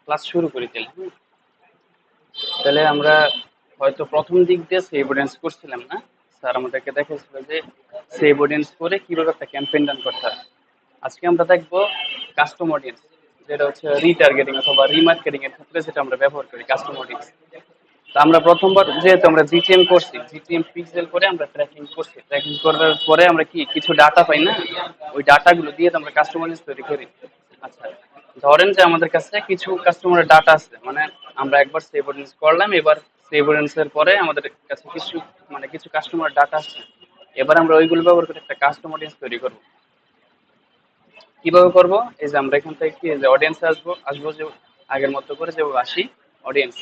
Class শুরু করি তাহলে। তাহলে আমরা হয়তো প্রথম দিক দিয়ে সেভ অডিয়েন্স করছিলাম না, স্যার আমাদেরকে দেখাচ্ছিল যে সেভ অডিয়েন্স করে কিভাবে একটা ক্যাম্পেইন রান করতে হয়। আজকে আমরা দেখবো কাস্টম অডিয়েন্স, যেটা হচ্ছে রিটার্গেটিং অথবা রিমার্কেটিং এর ক্ষেত্রে যেটা আমরা ব্যবহার করি কাস্টম অডিয়েন্স। তো আমরা প্রথমবার যেহেতু আমরা জিটিএম করছি, জিটিএম পিক্সেল করে আমরা ট্র্যাকিং করছি, ট্র্যাকিং করার পরে আমরা কি কিছু ডাটা পাই না, ওই ডাটাগুলো দিয়ে তো আমরা কাস্টমার লিস্ট তৈরি করি। আচ্ছা, ধরেন যে আমাদের কাছে কিছু কাস্টমারের ডাটা আছে, মানে আমরা একবার সেভ অডিয়েন্স করলাম, এবার সেভ অডিয়েন্স এর পরে আমাদের কাছে কিছু কিছু কাস্টমার ডাটা আছে, এবার আমরা ওইগুলো ব্যবহার করে একটা কাস্টম অডিয়েন্স তৈরি করব। কিভাবে করব? এই যে আমরা এখান থেকে কি যে অডিয়েন্স আসবো আসবো যে আগের মতো করে যে আসি অডিয়েন্স।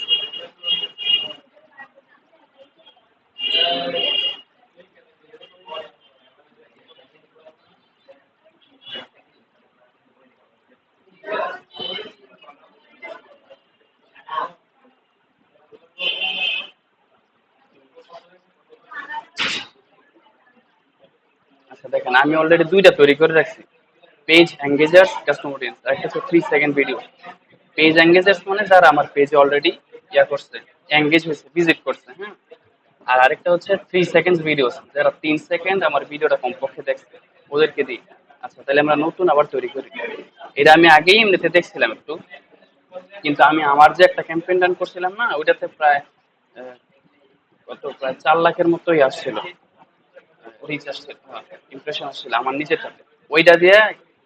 আচ্ছা দেখেন, আমি অলরেডি দুইটা তৈরি করে রাখছি, পেজ এঙ্গেজার্স কাস্টম অডিয়েন্স, আর একটা হচ্ছে 3 সেকেন্ড ভিডিও। পেজ এঙ্গেজার্স মানে যারা আমার পেজে অলরেডি ইয়া করছে, এঙ্গেজ হয়েছে, ভিজিট করছে, হ্যাঁ। আর আরেকটা হচ্ছে 3 সেকেন্ড ভিডিওস, যারা 3 সেকেন্ড আমার ভিডিওটা কমপক্ষে দেখছে, ওদেরকে দিই। আচ্ছা, তাহলে আমরা নতুন আবার তৈরি করি। এটা আমি আগেই এমনিতে দেখছিলাম একটু, কিন্তু আমি আমার যে একটা ক্যাম্পেইন রান করছিলাম না, ওইটাতে প্রায় আহ, প্রায় 4 লাখের মতোই আসছিল, রিচ আসছিল, ইমপ্রেশন আসছিল আমার নিজেরটাতে। ওইটা দিয়ে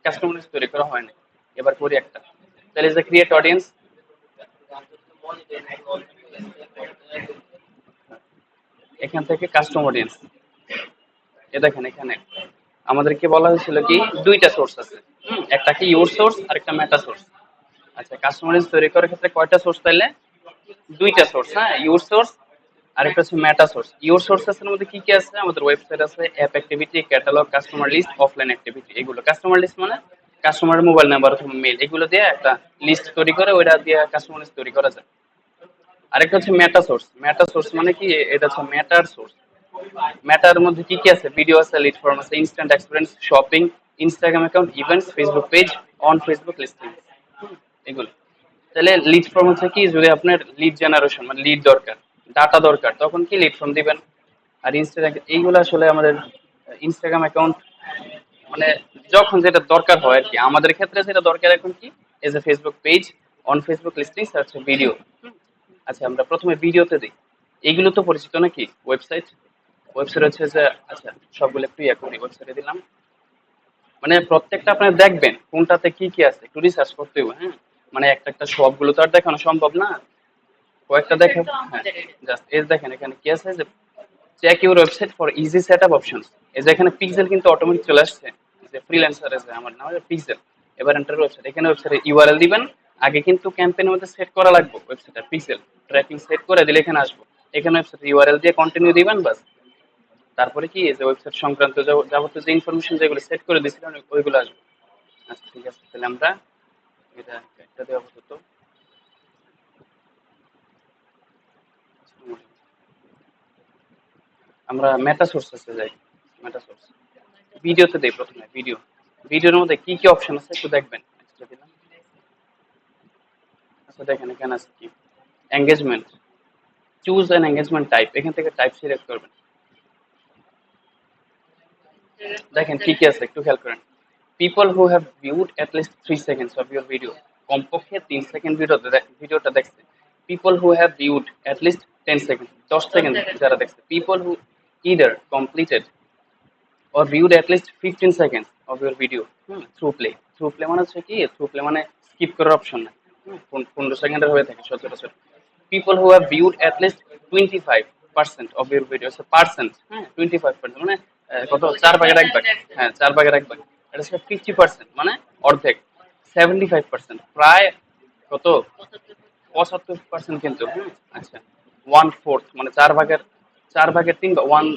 কাস্টমার তৈরি করা হয় না। এবার করি একটা, তাহলে যে ক্রিয়েট অডিয়েন্স, এখান থেকে কাস্টম অডিয়েন্স। এ দেখেন এখানে আমাদেরকে বলা হয়েছিল কি দুইটা সোর্স আছে, একটা কি ইউর সোর্স আর একটা মেটা সোর্স। আচ্ছা, কাস্টমার তৈরি করার ক্ষেত্রে কয়টা সোর্স তাইলে? দুইটা সোর্স, হ্যাঁ, ইউর সোর্স আর একটা হচ্ছে মেটা সোর্স। ইউর সোর্সেস এর মধ্যে কি কি আছে? আমাদের ওয়েবসাইট আছে, app activity, catalogue, customer list, offline activity. এগুলো কাস্টমার লিস্ট মানে কাস্টমারের মোবাইল নাম্বার অথবা মেল, এগুলো দিয়ে একটা লিস্ট তৈরি করে ওইটা দিয়ে কাস্টমার লিস্ট তৈরি করা যায়। আরেকটা হচ্ছে মেটা সোর্স। মেটা সোর্স মানে কি, এটা হচ্ছে মেটার সোর্স। মেটার মধ্যে কি কি আছে? ভিডিও আছে, লিড ফর্ম আছে, instant experience, shopping, Instagram account, events, Facebook page, on Facebook listing, এগুলো। তাহলে লিড ফর্ম হচ্ছে কি, যদি আপনার লিড জেনারেশন মানে লিড দরকার, ডাটা দরকার, তখন কি লিড ফর্ম দিবেন। আর ইনস্টাগ্রাম, এইগুলো আসলে আমাদের ইনস্টাগ্রাম অ্যাকাউন্ট, মানে যখন যেটা দরকার হয় আর কি। আমাদের ক্ষেত্রে যেটা দরকার এখন কি, as a Facebook page, on Facebook listings, হচ্ছে ভিডিও। আচ্ছা, আমরা প্রথমে ভিডিওতে দিই। এইগুলো তো পরিচিত নাকি ওয়েবসাইট? ওয়েবসাইট হচ্ছে যে, আচ্ছা সবগুলো একটু ইয়ে করি, ওয়েবসাইটে দিলাম। মানে প্রত্যেকটা আপনি দেখবেন কোনটাতে কি কি আছে, একটু রিসার্চ করতে হবে, হ্যাঁ। মানে একটা একটা সবগুলো তো আর দেখানো সম্ভব না, কয়েকটা দেখেন। হ্যাঁ, জাস্ট এই দেখেন এখানে কি আছে যে check your website for easy setup options. এই যে এখানে পিক্সেল কিন্তু অটোমেটিক চলে আসছে, যে ফ্রিল্যান্সারে যে আমার নাম পিক্সেল। এবার এন্টার ওয়েবসাইট, এখানে ওয়েবসাইটে ইউআরএল দিবেন। আগে কিন্তু ক্যাম্পেইনের মধ্যে সেট করা লাগবে ওয়েবসাইটটা, পিক্সেল ট্র্যাকিং সেট করে দিলে এখানে আসবো। এখানে ওয়েবসাইট ইউআরএল দিয়ে কন্টিনিউ দিবেন, বাস। তারপরে কি, এই যে ওয়েবসাইট সংক্রান্ত যাবতীয় যে ইনফরমেশন যেগুলো সেট করে দিয়েছিলেন ওইগুলো আসবে। আচ্ছা ঠিক আছে, তাহলে আমরা এটা একটা দেওয়া আপাতত। আমরা মেটা সোর্সেসে যাই। মেটা সোর্স, ভিডিওতে দেই প্রথমে। ভিডিও, ভিডিওর মধ্যে কি কি অপশন আছে একটু দেখবেন। Next দিলাম। আচ্ছা দেখেন এখানে আছে কি, engagement, choose an engagement type, এখান থেকে টাইপ সিলেক্ট করবেন। দেখেন কি কি আছে একটু খেয়াল করেন। People who have viewed at least 3 seconds of your video, কমপক্ষে 3 সেকেন্ড ভিডিওটা দেখছে। People who have viewed at least 10 second, 10 second যারা দেখছে। People who either completed or viewed at least 15 seconds of your video through play. Through play মানে হচ্ছে কি, through play মানে skip করার অপশন নাই। 15 সেকেন্ডের হয়ে থাকে সচরাচর। People who have viewed at least 25% of your video, so percent, হ্যাঁ 25% মানে কত, 4 ভাগের 1 ভাগ। হ্যাঁ 4 ভাগের 1 ভাগ, এটা হচ্ছে 50%, মানে অর্ধেক। 75%, প্রায় কত, 75% কিন্তু, আচ্ছা, 1/4 মানে 4 ভাগের 3 ভাগ, ওয়ান,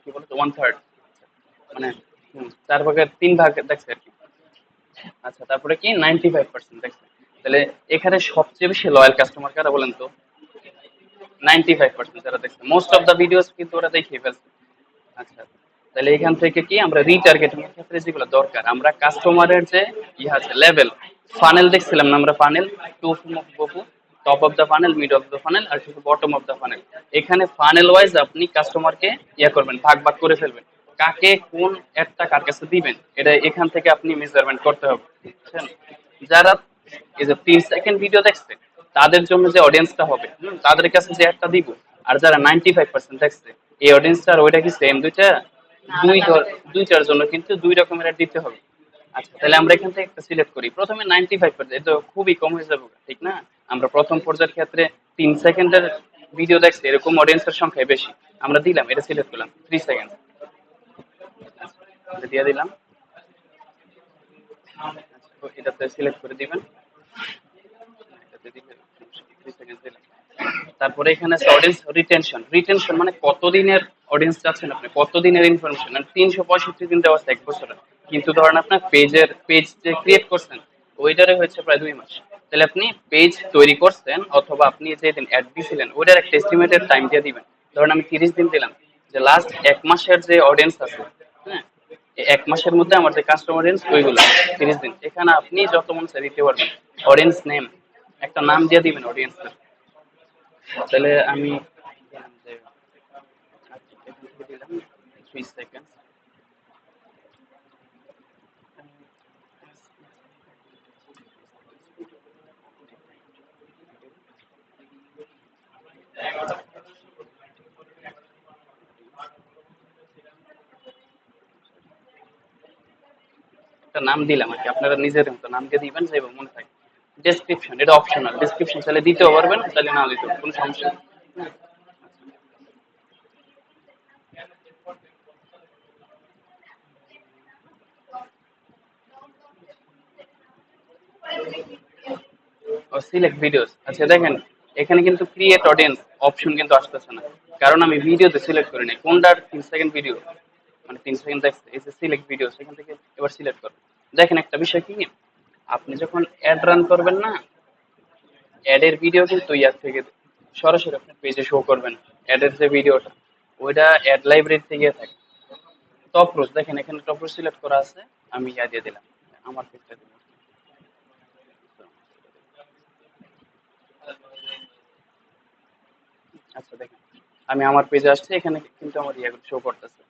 কি বলতো, 1/3, মানে 4 ভাগের 3 ভাগ দেখছে আর কি। আচ্ছা, তারপরে কি 95% দেখছে। তাহলে এখানে সবচেয়ে বেশি লয়াল কাস্টমার কারা বলেন তো? 95% যারা দেখছে, মোস্ট অফ দা ভিডিওস কিন্তু ওরা দেখে ফেলছে। আচ্ছা, তাহলে এখান থেকে কি আমরা রিটার্গেটিং এর ক্ষেত্রে যেগুলো দরকার, আমরা কাস্টমারের যে ইয়ে আছে লেভেল, ফানেল দেখছিলাম না আমরা, funnel to top of the funnel, mid of the funnel আর বটম অফ দ্য ফানেল। এখানে ফানেল ওয়াইজ আপনি কাস্টমারকে ইয়া করবেন, ভাগ ভাগ করে ফেলবেন, কাকে কোন অ্যাডটা কার কাছে দিবেন এটা এখান থেকে আপনি মেজারমেন্ট করতে হবে, বুঝছেন? যারা এই যে 3 সেকেন্ড ভিডিও দেখছে তাদের জন্য যে অডিয়েন্সটা হবে, তাদের কাছে যে অ্যাডটা দিব, আর যারা 95% দেখছে এই অডিয়েন্সটা আর ওইটা কি সেম? দুই দুইটার জন্য কিন্তু দুই রকমের ad দিতে হবে। আচ্ছা, তাহলে আমরা এখান থেকে একটা সিলেক্ট করি। প্রথমে 95%, এটা তো খুবই কম হয়ে যাবে, ঠিক না? আমরা প্রথম পর্যায়ের ক্ষেত্রে 3 সেকেন্ডের ভিডিও দেখছি, এরকম অডিয়েন্সের সংখ্যা বেশি। আমরা দিলাম, এটা সিলেক্ট করলাম 3 সেকেন্ড, এটা দিয়ে দিলাম। তো এটাতে সিলেক্ট করে দিবেন, এটাতে দিলে 3 সেকেন্ড দিলাম। তারপরে এখানে আছে অডিয়েন্স রিটেনশন। রিটেনশন মানে কতদিনের অডিয়েন্স চাচ্ছেন আপনি, কতদিনের ইনফরমেশন। 365 দিন দেওয়া আছে 1 বছরে, কিন্তু ধরেন আপনার পেজ যে ক্রিয়েট করছেন ওইটারে হচ্ছে প্রায় 2 মাস। তাহলে আপনি পেজ তৈরি করছেন অথবা আপনি যে দিন অ্যাড দিছিলেন ওইটার একটা এস্টিমেটেড টাইম দিয়ে দিবেন। ধরেন আমি 30 দিন দিলাম, যে লাস্ট 1 মাসের যে অডিয়েন্স আছে, হ্যাঁ, এই 1 মাসের মধ্যে আমার যে কাস্টমার অডিয়েন্স ওইগুলো 30 দিন। এখানে আপনি যত মন চায় দিতে পারবেন। অডিয়েন্স নেম, একটা নাম দিয়ে দিবেন অডিয়েন্সের। তাহলে আমি দিলাম যে, আচ্ছা, এখান থেকে দিলাম 3 সেকেন্ড। একটা নাম দিলাম আর কি, আপনারা নিজের মতো নাম দিয়ে দিবেন যে মনে থাকে। ডেসক্রিপশন, এটা অপশনাল, ডেসক্রিপশন চাইলে দিতেও পারবেন, চাইলে না দিতেও কোনো সমস্যা নেই। ও সিলেক্ট ভিডিওস, আচ্ছা দেখেন এখানে কিন্তু ক্রিয়েট অডিয়েন্স অপশন কিন্তু আসতেছে না, কারণ আমি ভিডিওতে সিলেক্ট করি নাই কোনটার 3 সেকেন্ড ভিডিও, মানে 3 সেকেন্ড দেখছে। এই যে সিলেক্ট ভিডিওস, এখান থেকে এবার সিলেক্ট করবেন। দেখেন একটা বিষয় কি, আপনি যখন অ্যাড রান করবেন না, অ্যাড এর ভিডিও কিন্তু ইয়ার থেকে সরাসরি আপনার পেজে শো করবেন। অ্যাড এর যে ভিডিওটা ওইটা অ্যাড লাইব্রেরি থেকে থাকে। টপ রোজ দেখেন, এখানে টপ রোজ সিলেক্ট করা আছে, আমি ইয়া দিয়ে দিলাম, আমার ক্ষেত্রে দিলাম। আচ্ছা দেখেন, আমি আমার পেজে আসছি, এখানে কিন্তু আমার ইয়েগুলো শো করতেছে।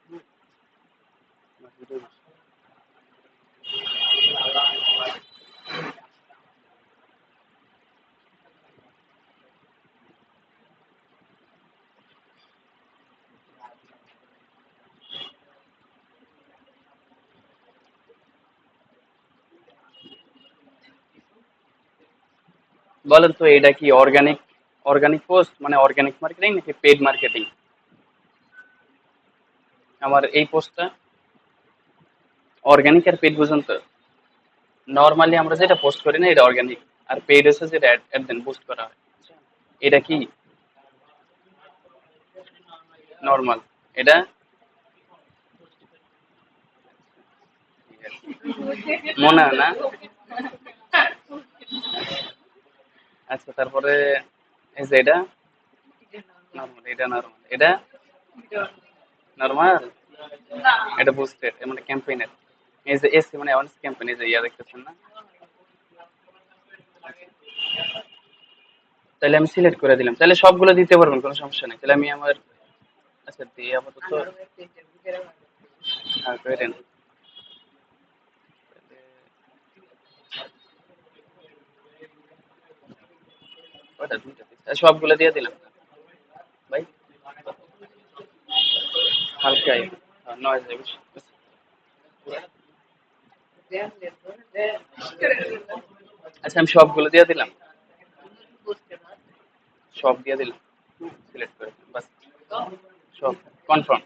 বলেন তো এটা কি অর্গানিক, অর্গানিক পোস্ট মানে অর্গানিক মার্কেটিং নাকি পেড মার্কেটিং? আমার এই পোস্টটা অর্গানিক আর পেড বুঝুন তো। নর্মালি আমরা যেটা পোস্ট করি না এটা অর্গানিক, আর পেড হচ্ছে যেটা অ্যাড দেন বুস্ট করা হয়। এটা কি নর্মাল? এটা মনে হয় না। আচ্ছা তারপরে এই যে এটা নর্মাল, এটা নর্মাল, এটা নর্মাল, এটা বুস্টেড মানে ক্যাম্পেইনের। এই যে এসি মানে অনেক ক্যাম্পেইন, এই যে ইয়া দেখতেছেন না। তাহলে আমি সিলেক্ট করে দিলাম, তাহলে সবগুলো দিতে পারবেন, কোনো সমস্যা নেই। তাহলে আমি আমার, আচ্ছা দিয়ে আপাতত হ্যাঁ করেন। ওটা দুইটা দিচ্ছি, সবগুলো দিয়ে দিলাম ভাই, হালকা নয় যাবে। আচ্ছা আমি সবগুলো দিয়ে দিলাম, সব দিয়ে দিলাম, সিলেক্ট করে দিলাম, বাস সব কনফার্ম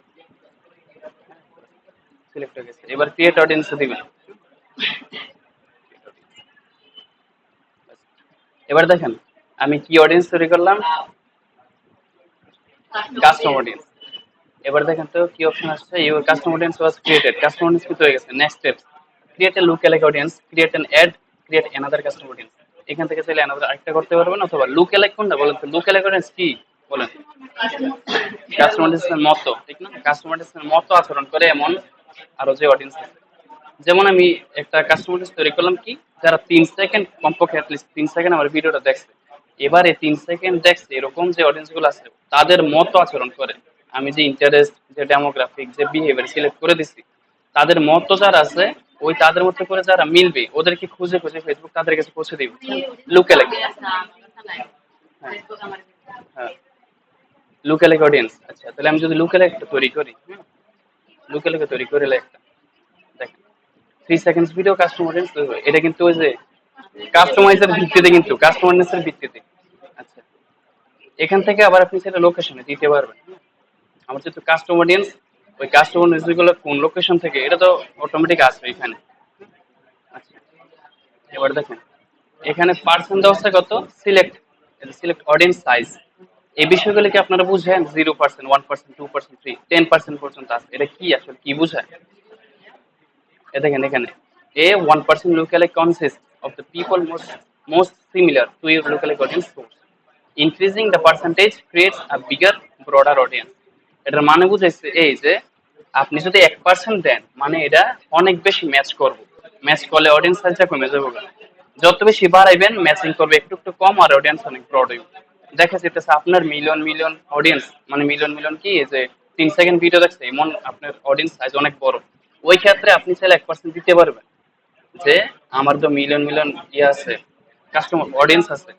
সিলেক্ট হয়ে গেছে। এবার ক্রিয়েট অডিয়েন্স দিবেন। এবার দেখেন আমি কি অডিয়েন্স তৈরি করলাম, কাস্টম অডিয়েন্স। এবার দেখেন তো কি অপশন আসছে, your custom audience was created, custom audience কিন্তু হয়ে গেছে। Next steps, create a look alike audience, create an add, create another custom audience. এখান থেকে চাইলে অ্যানাদার আরেকটা করতে পারবেন, অথবা লুক অ্যালাইক কোনটা বলেন তো? লুক অ্যালাইক অডিয়েন্স কি বলেন? কাস্টমার অডিয়েন্সের মতো, ঠিক না? কাস্টমার অডিয়েন্সের মতো আচরণ করে এমন আরো যে অডিয়েন্স আছে, যেমন আমি একটা কাস্টমার তৈরি করলাম কি, যারা 3 সেকেন্ড কমপক্ষে অ্যাটলিস্ট 3 সেকেন্ড আমার ভিডিওটা দেখছে, এবার এই 3 সেকেন্ড দেখছে এরকম যে অডিয়েন্স গুলো আছে তাদের মতো আচরণ করে। আমি যে ইন্টারেস্ট, যে ডেমোগ্রাফিক, যে বিহেভিয়ার সিলেক্ট করে দিছি, তাদের মতো যারা আছে ওই তাদের মতো করে যারা মিলবে ওদেরকে খুঁজে খুঁজে ফেসবুক তাদের কাছে পৌঁছে দিবে। লুকালে, হ্যাঁ হ্যাঁ, লুকালেক অডিয়েন্স। আচ্ছা তাহলে আমি যদি লুকালেক একটা তৈরি করি, লুকালেক তৈরি করে একটা দেখেন 3 সেকেন্ডস ভিডিও কাস্টমার অডিয়েন্স তৈরি হয়। এটা কিন্তু ওই যে কাস্টমাইজের ভিত্তিতে, কিন্তু কাস্টমারনেসের ভিত্তিতে। আচ্ছা এখান থেকে আবার আপনি সেটা লোকেশনে দিতে পারবেন। আমার যেহেতু কাস্টম অডিয়েন্স, ওই কাস্টমার গুলো কোন লোকেশন থেকে এটা তো অটোমেটিক আসবে এখানে। আচ্ছা এবার দেখেন এখানে পার্সেন্ট দেওয়া আছে কত, সিলেক্ট, সিলেক্ট অডিয়েন্স সাইজ। এই বিষয়গুলো কি আপনারা বুঝেন? 0%, 1%, 2%, 10% পর্যন্ত আছে। এটা কি আসলে কি বোঝায়? এ দেখেন এখানে A 1% lookalike consists of the people most similar to your lookalike audience source. Increasing the percentage creates a bigger broader audience. এটার মানে বুঝাইছে এই যে আপনি যদি 1% দেন মানে এটা অনেক বেশি ম্যাচ করবে, ম্যাচ করলে অডিয়েন্স সাইজটা কমে যাবে। যত বেশি বাড়াইবেন ম্যাচিং করবে একটু একটু কম আর অডিয়েন্স অনেক ব্রড হইবে। দেখা যেতেছে আপনার মিলিয়ন মিলিয়ন অডিয়েন্স, মানে মিলিয়ন মিলিয়ন কি যে 3 সেকেন্ড ভিডিও দেখছে এমন আপনার অডিয়েন্স সাইজ অনেক বড়, ওই ক্ষেত্রে আপনি চাইলে 1% দিতে পারবেন যে আমার তো মিলিয়ন মিলিয়ন ইয়ে আছে, কাস্টমার অডিয়েন্স আছে,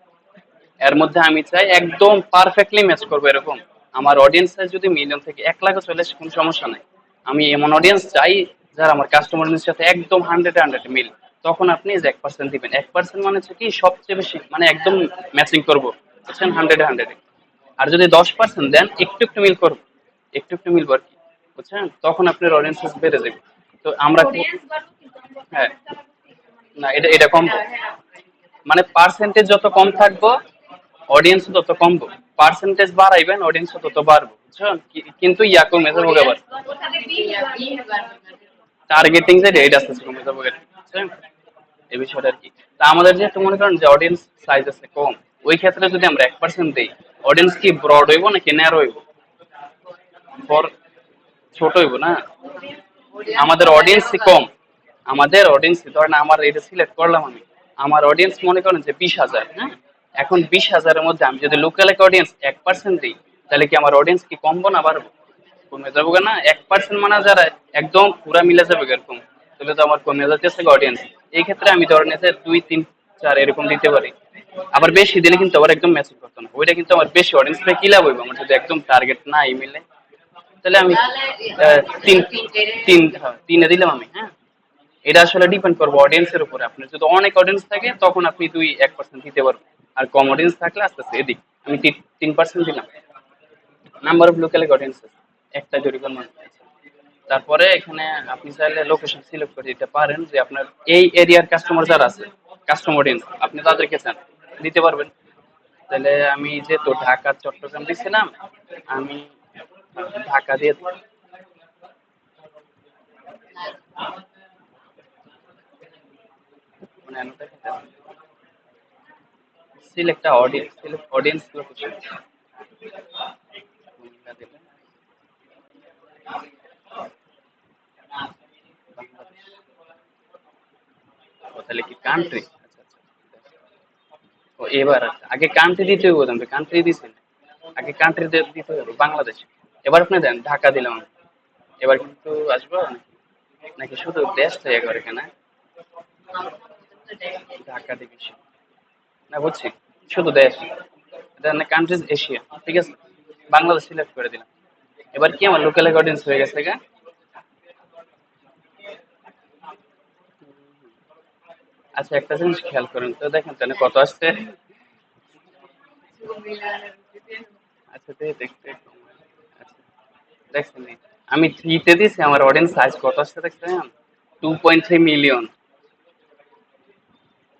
এর মধ্যে আমি চাই একদম পারফেক্টলি ম্যাচ করবো এরকম। আমার অডিয়েন্স সাইজ যদি মিলিয়ন থেকে 1 লাখও চলে আসে কোনো সমস্যা নাই, আমি এমন অডিয়েন্স চাই যারা আমার কাস্টমারের সাথে একদম 100-100 মিল। তখন আপনি যে 1% দিবেন, 1% মানে হচ্ছে কি সবচেয়ে বেশি মানে একদম ম্যাচিং করবো, বুঝছেন, 100-100। আর যদি 10% দেন একটু একটু মিল করবো, একটু একটু মিলবো আর কি, বুঝছেন, তখন আপনার অডিয়েন্স বেড়ে যাবে। তো আমরা হ্যাঁ, না এটা এটা কম, মানে পার্সেন্টেজ যত কম থাকবো অডিয়েন্স তত কমবো, পার্সেন্টেজ বাড়াইবেন অডিয়েন্স তত বাড়বো, বুঝছেন। কিন্তু ইয়া কমে যাবো আবার, টার্গেটিং যে রেট আছে কমে যাবো আর কি, বুঝছেন এই বিষয়টা আর কি। তা আমাদের যেহেতু মনে করেন যে অডিয়েন্স সাইজ আছে কম, ওই ক্ষেত্রে যদি আমরা 1% দিই, অডিয়েন্স কি ব্রড হইব নাকি ন্যারো হইব? বড়, ছোট হইব না, আমাদের অডিয়েন্স কম, আমাদের অডিয়েন্স ধরেন আমার এটা সিলেক্ট করলাম আমি, আমার অডিয়েন্স মনে করেন যে 20,000, হ্যাঁ, এখন 20,000-এর মধ্যে আমি যদি লোকাল অডিয়েন্স 1% দিই, তাহলে কি আমার অডিয়েন্স কি কমবো না বাড়বো? কমে যাবো না, 1% মানে যারা একদম পুরা মিলে যাবে এরকম, তাহলে তো আমার কমে যাচ্ছে অডিয়েন্স। এই ক্ষেত্রে আমি ধরেন যে 2, 3, 4 এরকম দিতে পারি। আবার বেশি দিলে কিন্তু আবার একদম ম্যাচিং করতো না, ওইটা কিন্তু আমার বেশি অডিয়েন্স কি লাভ হইব আমার যদি একদম টার্গেট না মিলে। তাহলে আমি তিন তিনে দিলাম আমি, হ্যাঁ। এটা আসলে ডিপেন্ড করবো অডিয়েন্সের উপরে, আপনার যদি অনেক অডিয়েন্স থাকে তখন আপনি 1% দিতে পারবেন, আর কম অডিয়েন্স থাকলে আস্তে আস্তে এদিক আমি 3% দিলাম। নাম্বার অফ লোকাল অডিয়েন্স একটা জরিমানা মানুষ আছে। তারপরে এখানে আপনি চাইলে লোকেশন সিলেক্ট করে দিতে পারেন যে আপনার এই এরিয়ার কাস্টমার যারা আছে, কাস্টমার অডিয়েন্স আপনি তাদেরকে চান দিতে পারবেন। তাহলে আমি যেহেতু ঢাকা চট্টগ্রাম দিছিলাম, আমি ঢাকা দিয়ে মানে select audience, select audience location দিলে বাংলাদেশ। ও, তাহলে কি কান্ট্রি? আচ্ছা আচ্ছা। ও এবার আচ্ছা, আগে কান্ট্রি দিতে হবে, বলতাম কান্ট্রি দিছেন, আগে কান্ট্রি দিতে হবে বাংলাদেশ। এবার আপনি দেন ঢাকা দিলাম আমি। এবার কিন্তু আসবো নাকি শুধু দেশটা ইয়ে করে কেনা, ঢাকা দিবি না, বুঝছি, শুধু দেশ, দেন কান্ট্রিজ এশিয়া, ঠিক আছে, বাংলাদেশ সিলেক্ট করে দিলাম। এবার কি আমার লোকাল অডিয়েন্স হয়ে গেছে গা। আচ্ছা একটা জিনিস খেয়াল করেন তো, দেখেন তাহলে কত আসছে। আচ্ছা দেখতে, আচ্ছা দেখছেন আমি 3-তে দিছি, আমার অডিয়েন্স সাইজ কত আসছে দেখছেন, 2.3 মিলিয়ন।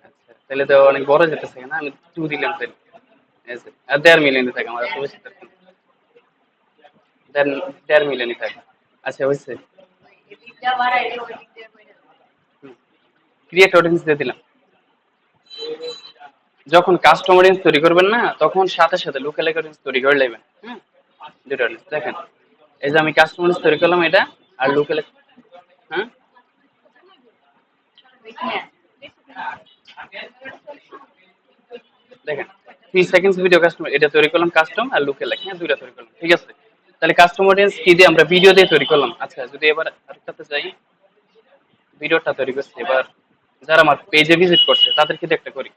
আচ্ছা তাহলে তো অনেক বড় যেতেছে না, আমি 2 দিলাম তাহলে, এই যে, আর 1.5 মিলিয়ন থাকে আমার, এত বেশি থাকে না। 1.5 মিলিয়নই থাকে। আচ্ছা হয়েছে, ক্রিয়েট অডিয়েন্স দিয়ে দিলাম। যখন কাস্টম অডিয়েন্স তৈরি করবেন না তখন সাথে সাথে লোকাল অডিয়েন্স তৈরি করে নেবেন, হ্যাঁ, দুটো audience। দেখেন এই যে আমি কাস্টম অডিয়েন্স তৈরি করলাম এটা, আর লোকাল, হ্যাঁ দেখেন 3 সেকেন্ডস ভিডিও কাস্টমার এটা তৈরি করলাম কাস্টম আর লুকে লেখা, হ্যাঁ দুইটা তৈরি করলাম, ঠিক আছে। তাহলে কাস্টম অডিয়েন্স কি দিয়ে আমরা ভিডিও দিয়ে তৈরি করলাম। আচ্ছা যদি এবার আরেকটাতে যাই, ভিডিওটা তৈরি করছি, এবার যারা আমার পেজে ভিজিট করছে তাদেরকে দিয়ে একটা করি।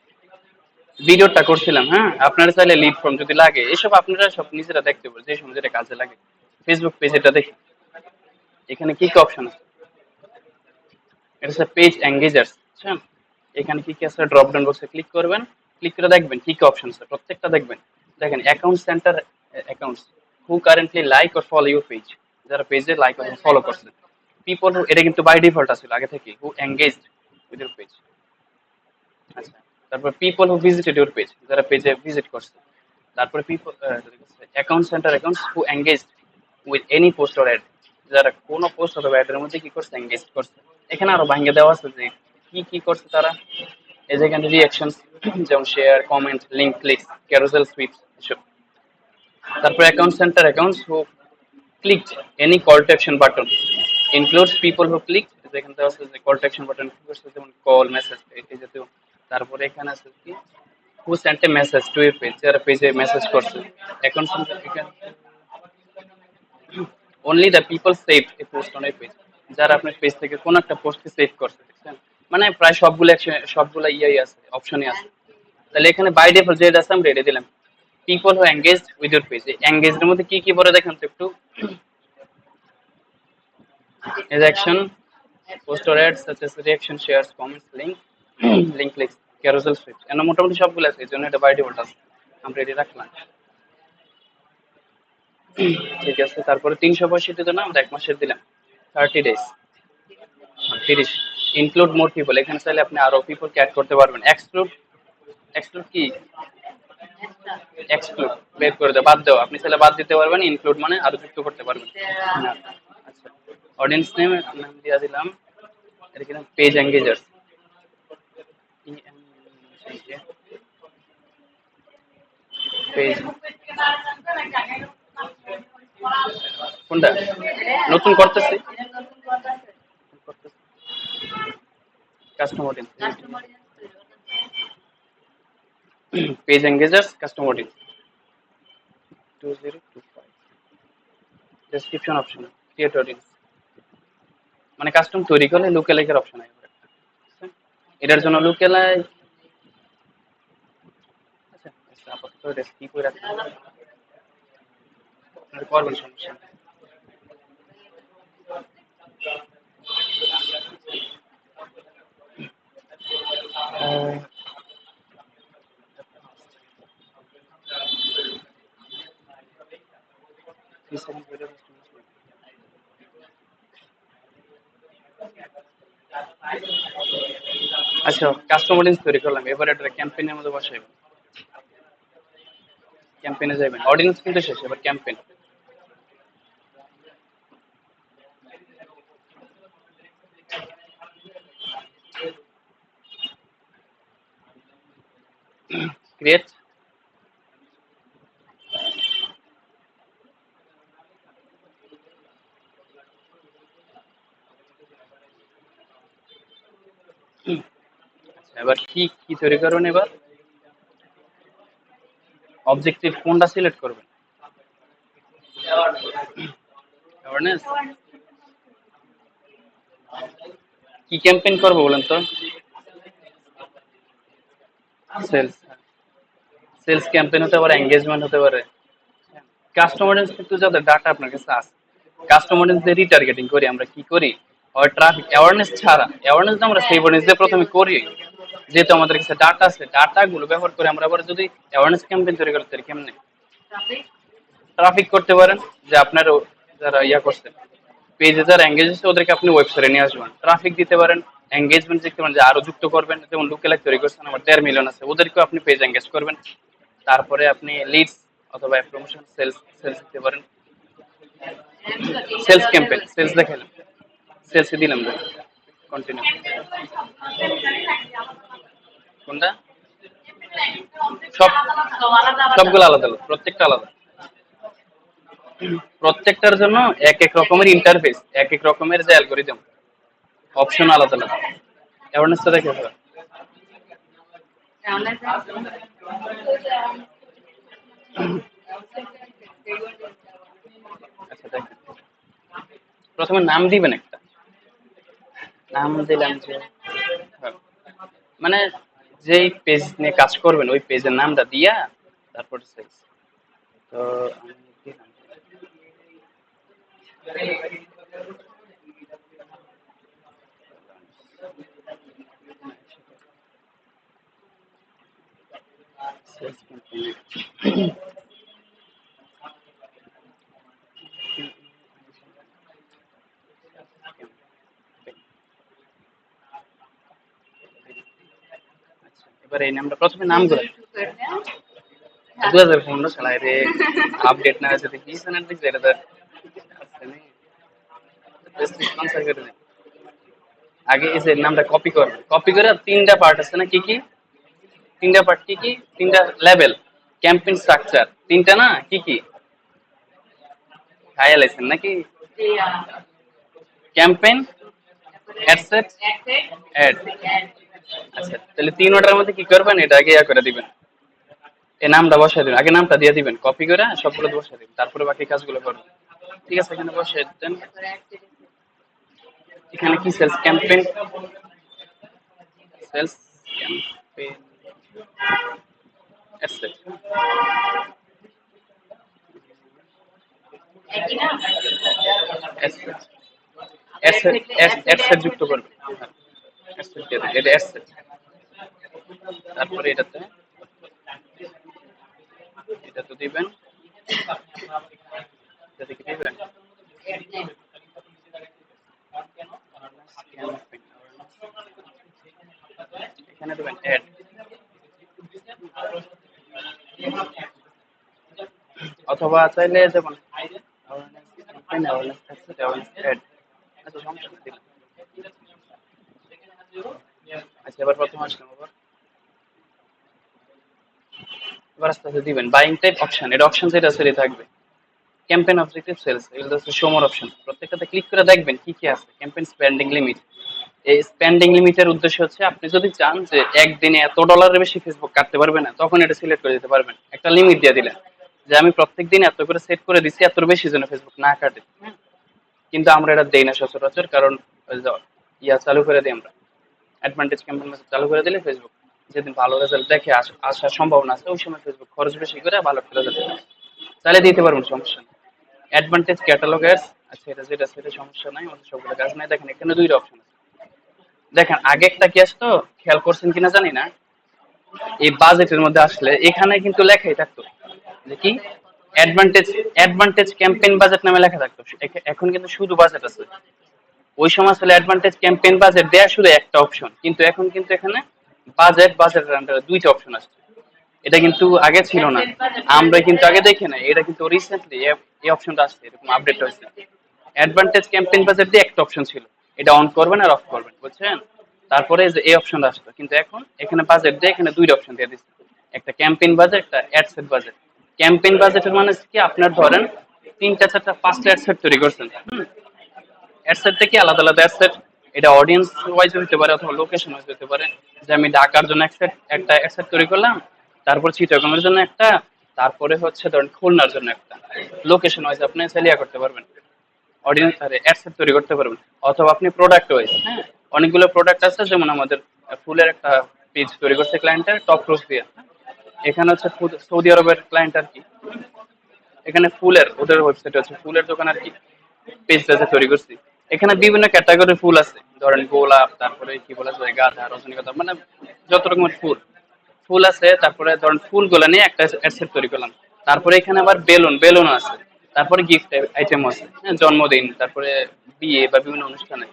ভিডিওটা করছিলাম, হ্যাঁ আপনারা চাইলে লিড ফর্ম যদি লাগে এসব আপনারা সব নিজেরা দেখতে পারেন, যে সময় যেটা কাজে লাগে। ফেসবুক পেজ এটা দেখি, এখানে কি কি অপশন আছে, এটা হচ্ছে পেজ এঙ্গেজার্স, বুঝছেন। এখানে কি কি আছে, ড্রপ ডাউন বক্সে ক্লিক করবেন, ক্লিক করে দেখবেন কি কি অপশন আছে, প্রত্যেকটা দেখবেন। দেখেন account centre accounts who currently like or follow your page, যারা পেজে লাইক অথবা ফলো করছে। পিপল, এটা কিন্তু বাই ডিফল্ট আছে আগে থেকে, who engaged with your page. আচ্ছা, তারপর people who visited your page, যারা পেজে ভিজিট করছে। তারপরে people account centre accounts who engaged with any post or ad, যারা কোনো পোস্ট অথবা অ্যাডের মধ্যে কি করছে, এঙ্গেজ করছে। এখানে আরো ভাঙিয়ে দেওয়া আছে যে কি কি করছে তারা। এই যে এখানে রিঅ্যাকশন, যেমন share, comment, link click, carousel sweeps এসব। তারপর account centre accounts who clicked any call to action button, includes people who clicked, যেখানে দেওয়া আছে যে কল টু অ্যাকশন বাটন কি করছে, যেমন কল, মেসেজ, এই জাতীয়। তারপরে এখানে আছে কি হু sent a message to your page, যারা পেজে মেসেজ করছে। এখন only the people save A post on a page, যারা আপনার পেজ থেকে কোন একটা পোস্টকে সেভ করছে, দেখছেন। মানে প্রায় সবগুলো সবগুলো ইয়াই আছে, অপশনই আছে। তাহলে এখানে বাই ডিফল্ট যেটা আছে আমরা এটা দিলাম। People who engaged with your page, engaged এর মধ্যে কি কি পড়ে দেখেন তো একটু। is action, post or ads such as reaction, shares, comments, link, link clicks, carousel switch, এর মোটামুটি সবগুলো আছে, এই জন্য এটা বাই ডিফল্ট আছে, আমরা এটি রাখলাম। ঠিক আছে, তারপরে 365 জন্য আমরা 1 মাসের দিলাম, 30 days, 30। ইনক্লুড মোর পিপল, এখানে চাইলে আপনি আরো পিপল কে অ্যাড করতে পারবেন। এক্সক্লুড, এক্সক্লুড কি, এক্সক্লুড বের করে দেওয়া, বাদ দেওয়া, আপনি চাইলে বাদ দিতে পারবেন। ইনক্লুড মানে আরো যুক্ত করতে পারবেন। আচ্ছা, অডিয়েন্স নেম নাম দিয়ে দিলাম, এটা কি নাম, পেজ এঙ্গেজার, পেজ, কোনটা নতুন করতেছি, custom audience, page engagers custom audience 2025। Description option, create audience, মানে কাস্টম তৈরি করলে লুকেলাইকের অপশন আছে এটার জন্য লুকেলাই। আচ্ছা আপাতত এটা স্কিপ করে রাখতে করবেন, সমস্যা নেই। আচ্ছা, কাস্টম অডিয়েন্স তৈরি করলাম, এবার এটা ক্যাম্পেইনের মধ্যে বসাই, ক্যাম্পেইনে যাবেন, অডিয়েন্স কিন্তু শেষ, এবার ক্যাম্পেইন। ক্রিয়েট, এবার কি কি তৈরি করবেন, এবার অবজেক্টিভ কোনটা সিলেক্ট করবেন, অ্যাওয়ারনেস, কি ক্যাম্পেইন করবো বলেন তো। সেলস, সেলস ক্যাম্পেইন হতে পারে, এঙ্গেজমেন্ট হতে পারে। কাস্টমার অডিয়েন্স কিন্তু যাদের ডাটা আপনার কাছে আছে, কাস্টমার অডিয়েন্স দিয়ে রিটার্গেটিং করি আমরা, কি করি, আর ট্রাফিক অ্যাওয়ারনেস ছাড়া, অ্যাওয়ারনেস আমরা সেই অডিয়েন্স দিয়ে প্রথমে করি, যেহেতু আমাদের কাছে ডাটা আছে, ডাটা গুলো ব্যবহার করে আমরা আবার যদি অ্যাওয়ারনেস ক্যাম্পেইন তৈরি করতে পারি, কেমনে ট্রাফিক করতে পারেন, যে আপনার যারা ইয়া করছে পেজে যারা এঙ্গেজ হচ্ছে ওদেরকে আপনি ওয়েবসাইটে নিয়ে আসবেন, ট্রাফিক দিতে পারেন, এঙ্গেজমেন্ট দেখতে পারেন যে আরো যুক্ত করবেন, যেমন লুকেলাইক তৈরি করছেন আমার 1.5 মিলিয়ন আছে, ওদেরকেও আপনি পেজ এঙ্গেজ করবেন। তারপরে আপনি লিডস অথবা প্রমোশন, সেলস, সেলস দিতে পারেন, সেলস ক্যাম্পেইন, সেলস দেখালাম, সেলসে দিলাম, কন্টিনিউ, কোনটা, সব সবগুলো আলাদা আলাদা, প্রত্যেকটা আলাদা, প্রত্যেকটার জন্য এক এক রকমের ইন্টারফেস, এক এক রকমের যে অ্যালগোরিদম, অপশন আলাদা আলাদা। অ্যাওয়ারনেসটা দেখেছো? আচ্ছা দেখেন, প্রথমে নাম দিবেন একটা, নাম দিলাম যে হ্যাঁ, মানে যেই পেজ নিয়ে কাজ করবেন ওই পেজের নামটা দিয়া তারপর সেলস। তো আমি দিলাম সেলস ক্যাম্পেইন। এবার এই নামটা প্রথমে নামগুলো 2015 সালে রে আপডেট না হয়েছে কি সালের দিক এটা তো স্পন্সর করে দেন। আগে এই যে নামটা কপি করবেন, কপি করে তিনটা পার্ট আছে না, কি কি তিনটা পার্ট, কি কি তিনটা লেভেল, ক্যাম্পেইন স্ট্রাকচার তিনটা না, কি কি খাইয়া লাইছেন নাকি? Campaign, ad set, ad. আচ্ছা তাহলে তিন ওটার মধ্যে কি করবেন, এটা আগে ইয়া করে দিবেন, এই নামটা বসাই দিবেন, আগে নামটা দিয়ে দিবেন কপি করে সবগুলো বসাই দিবেন, তারপরে বাকি কাজগুলো করবেন। ঠিক আছে, এখানে বসে দেন। এখানে কি sales campaign, sales campaign ad set, ad set, ad set, ad set যুক্ত করবেন। অ্যাডসেট দিয়ে দিন, এটা অ্যাডসেট। তারপরে এটাতে এটা তো দিবেন, এটাতে কি দিবেন, এখানে দিবেন অ্যাড, অথবা চাইলে যেমন অ্যাড। আচ্ছা সমস্যা নেই, দিলাম। আচ্ছা এবার প্রথম আসলাম, এবার আস্তে আস্তে দিবেন বাইং টাইপ অপশন, এটা অপশন যেটা সেটা থাকবে, ক্যাম্পেইন অবজেক্টিভ সেলস, এগুলো হচ্ছে শোমোর অপশন, প্রত্যেকটাতে ক্লিক করে দেখবেন কি কি আছে। ক্যাম্পেইন স্পেন্ডিং লিমিট, এই স্পেন্ডিং লিমিটের উদ্দেশ্য হচ্ছে আপনি যদি চান যে একদিনে এত ডলারের বেশি ফেসবুক কাটতে পারবে না, তখন এটা সিলেক্ট করে দিতে পারবেন, একটা লিমিট দিয়ে দিলেন যে আমি প্রত্যেকদিন এত করে সেট করে দিছি, এত বেশি যেন ফেসবুক না কাটে। কিন্তু আমরা এটা দেই না সচরাচর, কারণ ওই যে ইয়া চালু করে দিই আমরা, অ্যাডভান্টেজ ক্যাম্পেইন চালু করে দিলে ফেসবুক যেদিন ভালো রেজাল্ট দেখে আসার সম্ভাবনা আছে, ওই সময় ফেসবুক খরচ বেশি করে ভালো একটা রেজাল্ট চালিয়ে দিতে পারবেন, সমস্যা নেই। অ্যাডভান্টেজ ক্যাটালগ অ্যাডস, আচ্ছা এটা যেটা সেটা সমস্যা নাই, আমাদের সবগুলো কাজ নাই। দেখেন এখানে দুইটা অপশন আছে, দেখেন আগে একটা কি আসতো খেয়াল করছেন কিনা জানি না, এই বাজেটের মধ্যে আসলে এখানে কিন্তু লেখাই থাকতো যে কি অ্যাডভান্টেজ, অ্যাডভান্টেজ ক্যাম্পেইন বাজেট নামে লেখা থাকতো, এখন কিন্তু শুধু বাজেট আছে। ওই সময় আসলে অ্যাডভান্টেজ ক্যাম্পেইন বাজেট দেয়া শুধু একটা অপশন, কিন্তু এখন কিন্তু এখানে বাজেট, বাজেটের আন্ডারে দুইটা অপশন আছে, এটা কিন্তু আগে ছিল না, আমরা কিন্তু আগে দেখি না, এটা কিন্তু রিসেন্টলি এই অপশনটা আসছে, এরকম আপডেট হয়েছে। অ্যাডভান্টেজ ক্যাম্পেইন বাজেট দিয়ে একটা অপশন ছিল, এটা অন করবেন আর অফ করবেন, বুঝছেন? তারপরে যে এই অপশনটা আসতো, কিন্তু এখন এখানে বাজেট দিয়ে এখানে দুইটা অপশন দিয়ে দিচ্ছে, একটা ক্যাম্পেইন বাজেট, একটা অ্যাডসেট বাজেট। ক্যাম্পেইন বাজেটের মানে কি, আপনার ধরেন তিনটা চারটা পাঁচটা অ্যাডসেট তৈরি করছেন, অ্যাডসেট থেকে আলাদা আলাদা অ্যাডসেট, এটা অডিয়েন্স ওয়াইজ হতে পারে অথবা লোকেশন ওয়াইজ হতে পারে, যে আমি ঢাকার জন্য একটা অ্যাডসেট তৈরি করলাম, তারপর চিটাগংয়ের জন্য একটা, তারপরে হচ্ছে ধরেন খুলনার জন্য একটা, লোকেশন ওয়াইজ আপনি সেলিয়া করতে পারবেন, অডিয়েন্স আরে অ্যাডসেট তৈরি করতে পারবেন। অথবা আপনি প্রোডাক্ট ওয়াইজ, হ্যাঁ অনেকগুলো প্রোডাক্ট আছে, যেমন আমাদের ফুলের একটা পেজ তৈরি করছে ক্লায়েন্টের টপ রোজ দিয়ে, এখানে হচ্ছে সৌদি আরবের ক্লায়েন্ট আর কি, এখানে ফুলের ওদের ওয়েবসাইট আছে, ফুলের দোকান আর কি, পেজটা তৈরি করছি। এখানে বিভিন্ন ক্যাটাগরির ফুল আছে, ধরেন গোলাপ, তারপরে কি বলা যায় গাঁদা, রজনীগন্ধা, মানে যত রকমের ফুল ফুল আছে। তারপরে ধরেন ফুলগুলো নিয়ে একটা অ্যাডসেট তৈরি করলাম। তারপরে এখানে আবার বেলুন, বেলুন আছে, তারপরে গিফট আইটেম আছে, হ্যাঁ জন্মদিন, তারপরে বিয়ে বা বিভিন্ন অনুষ্ঠানে,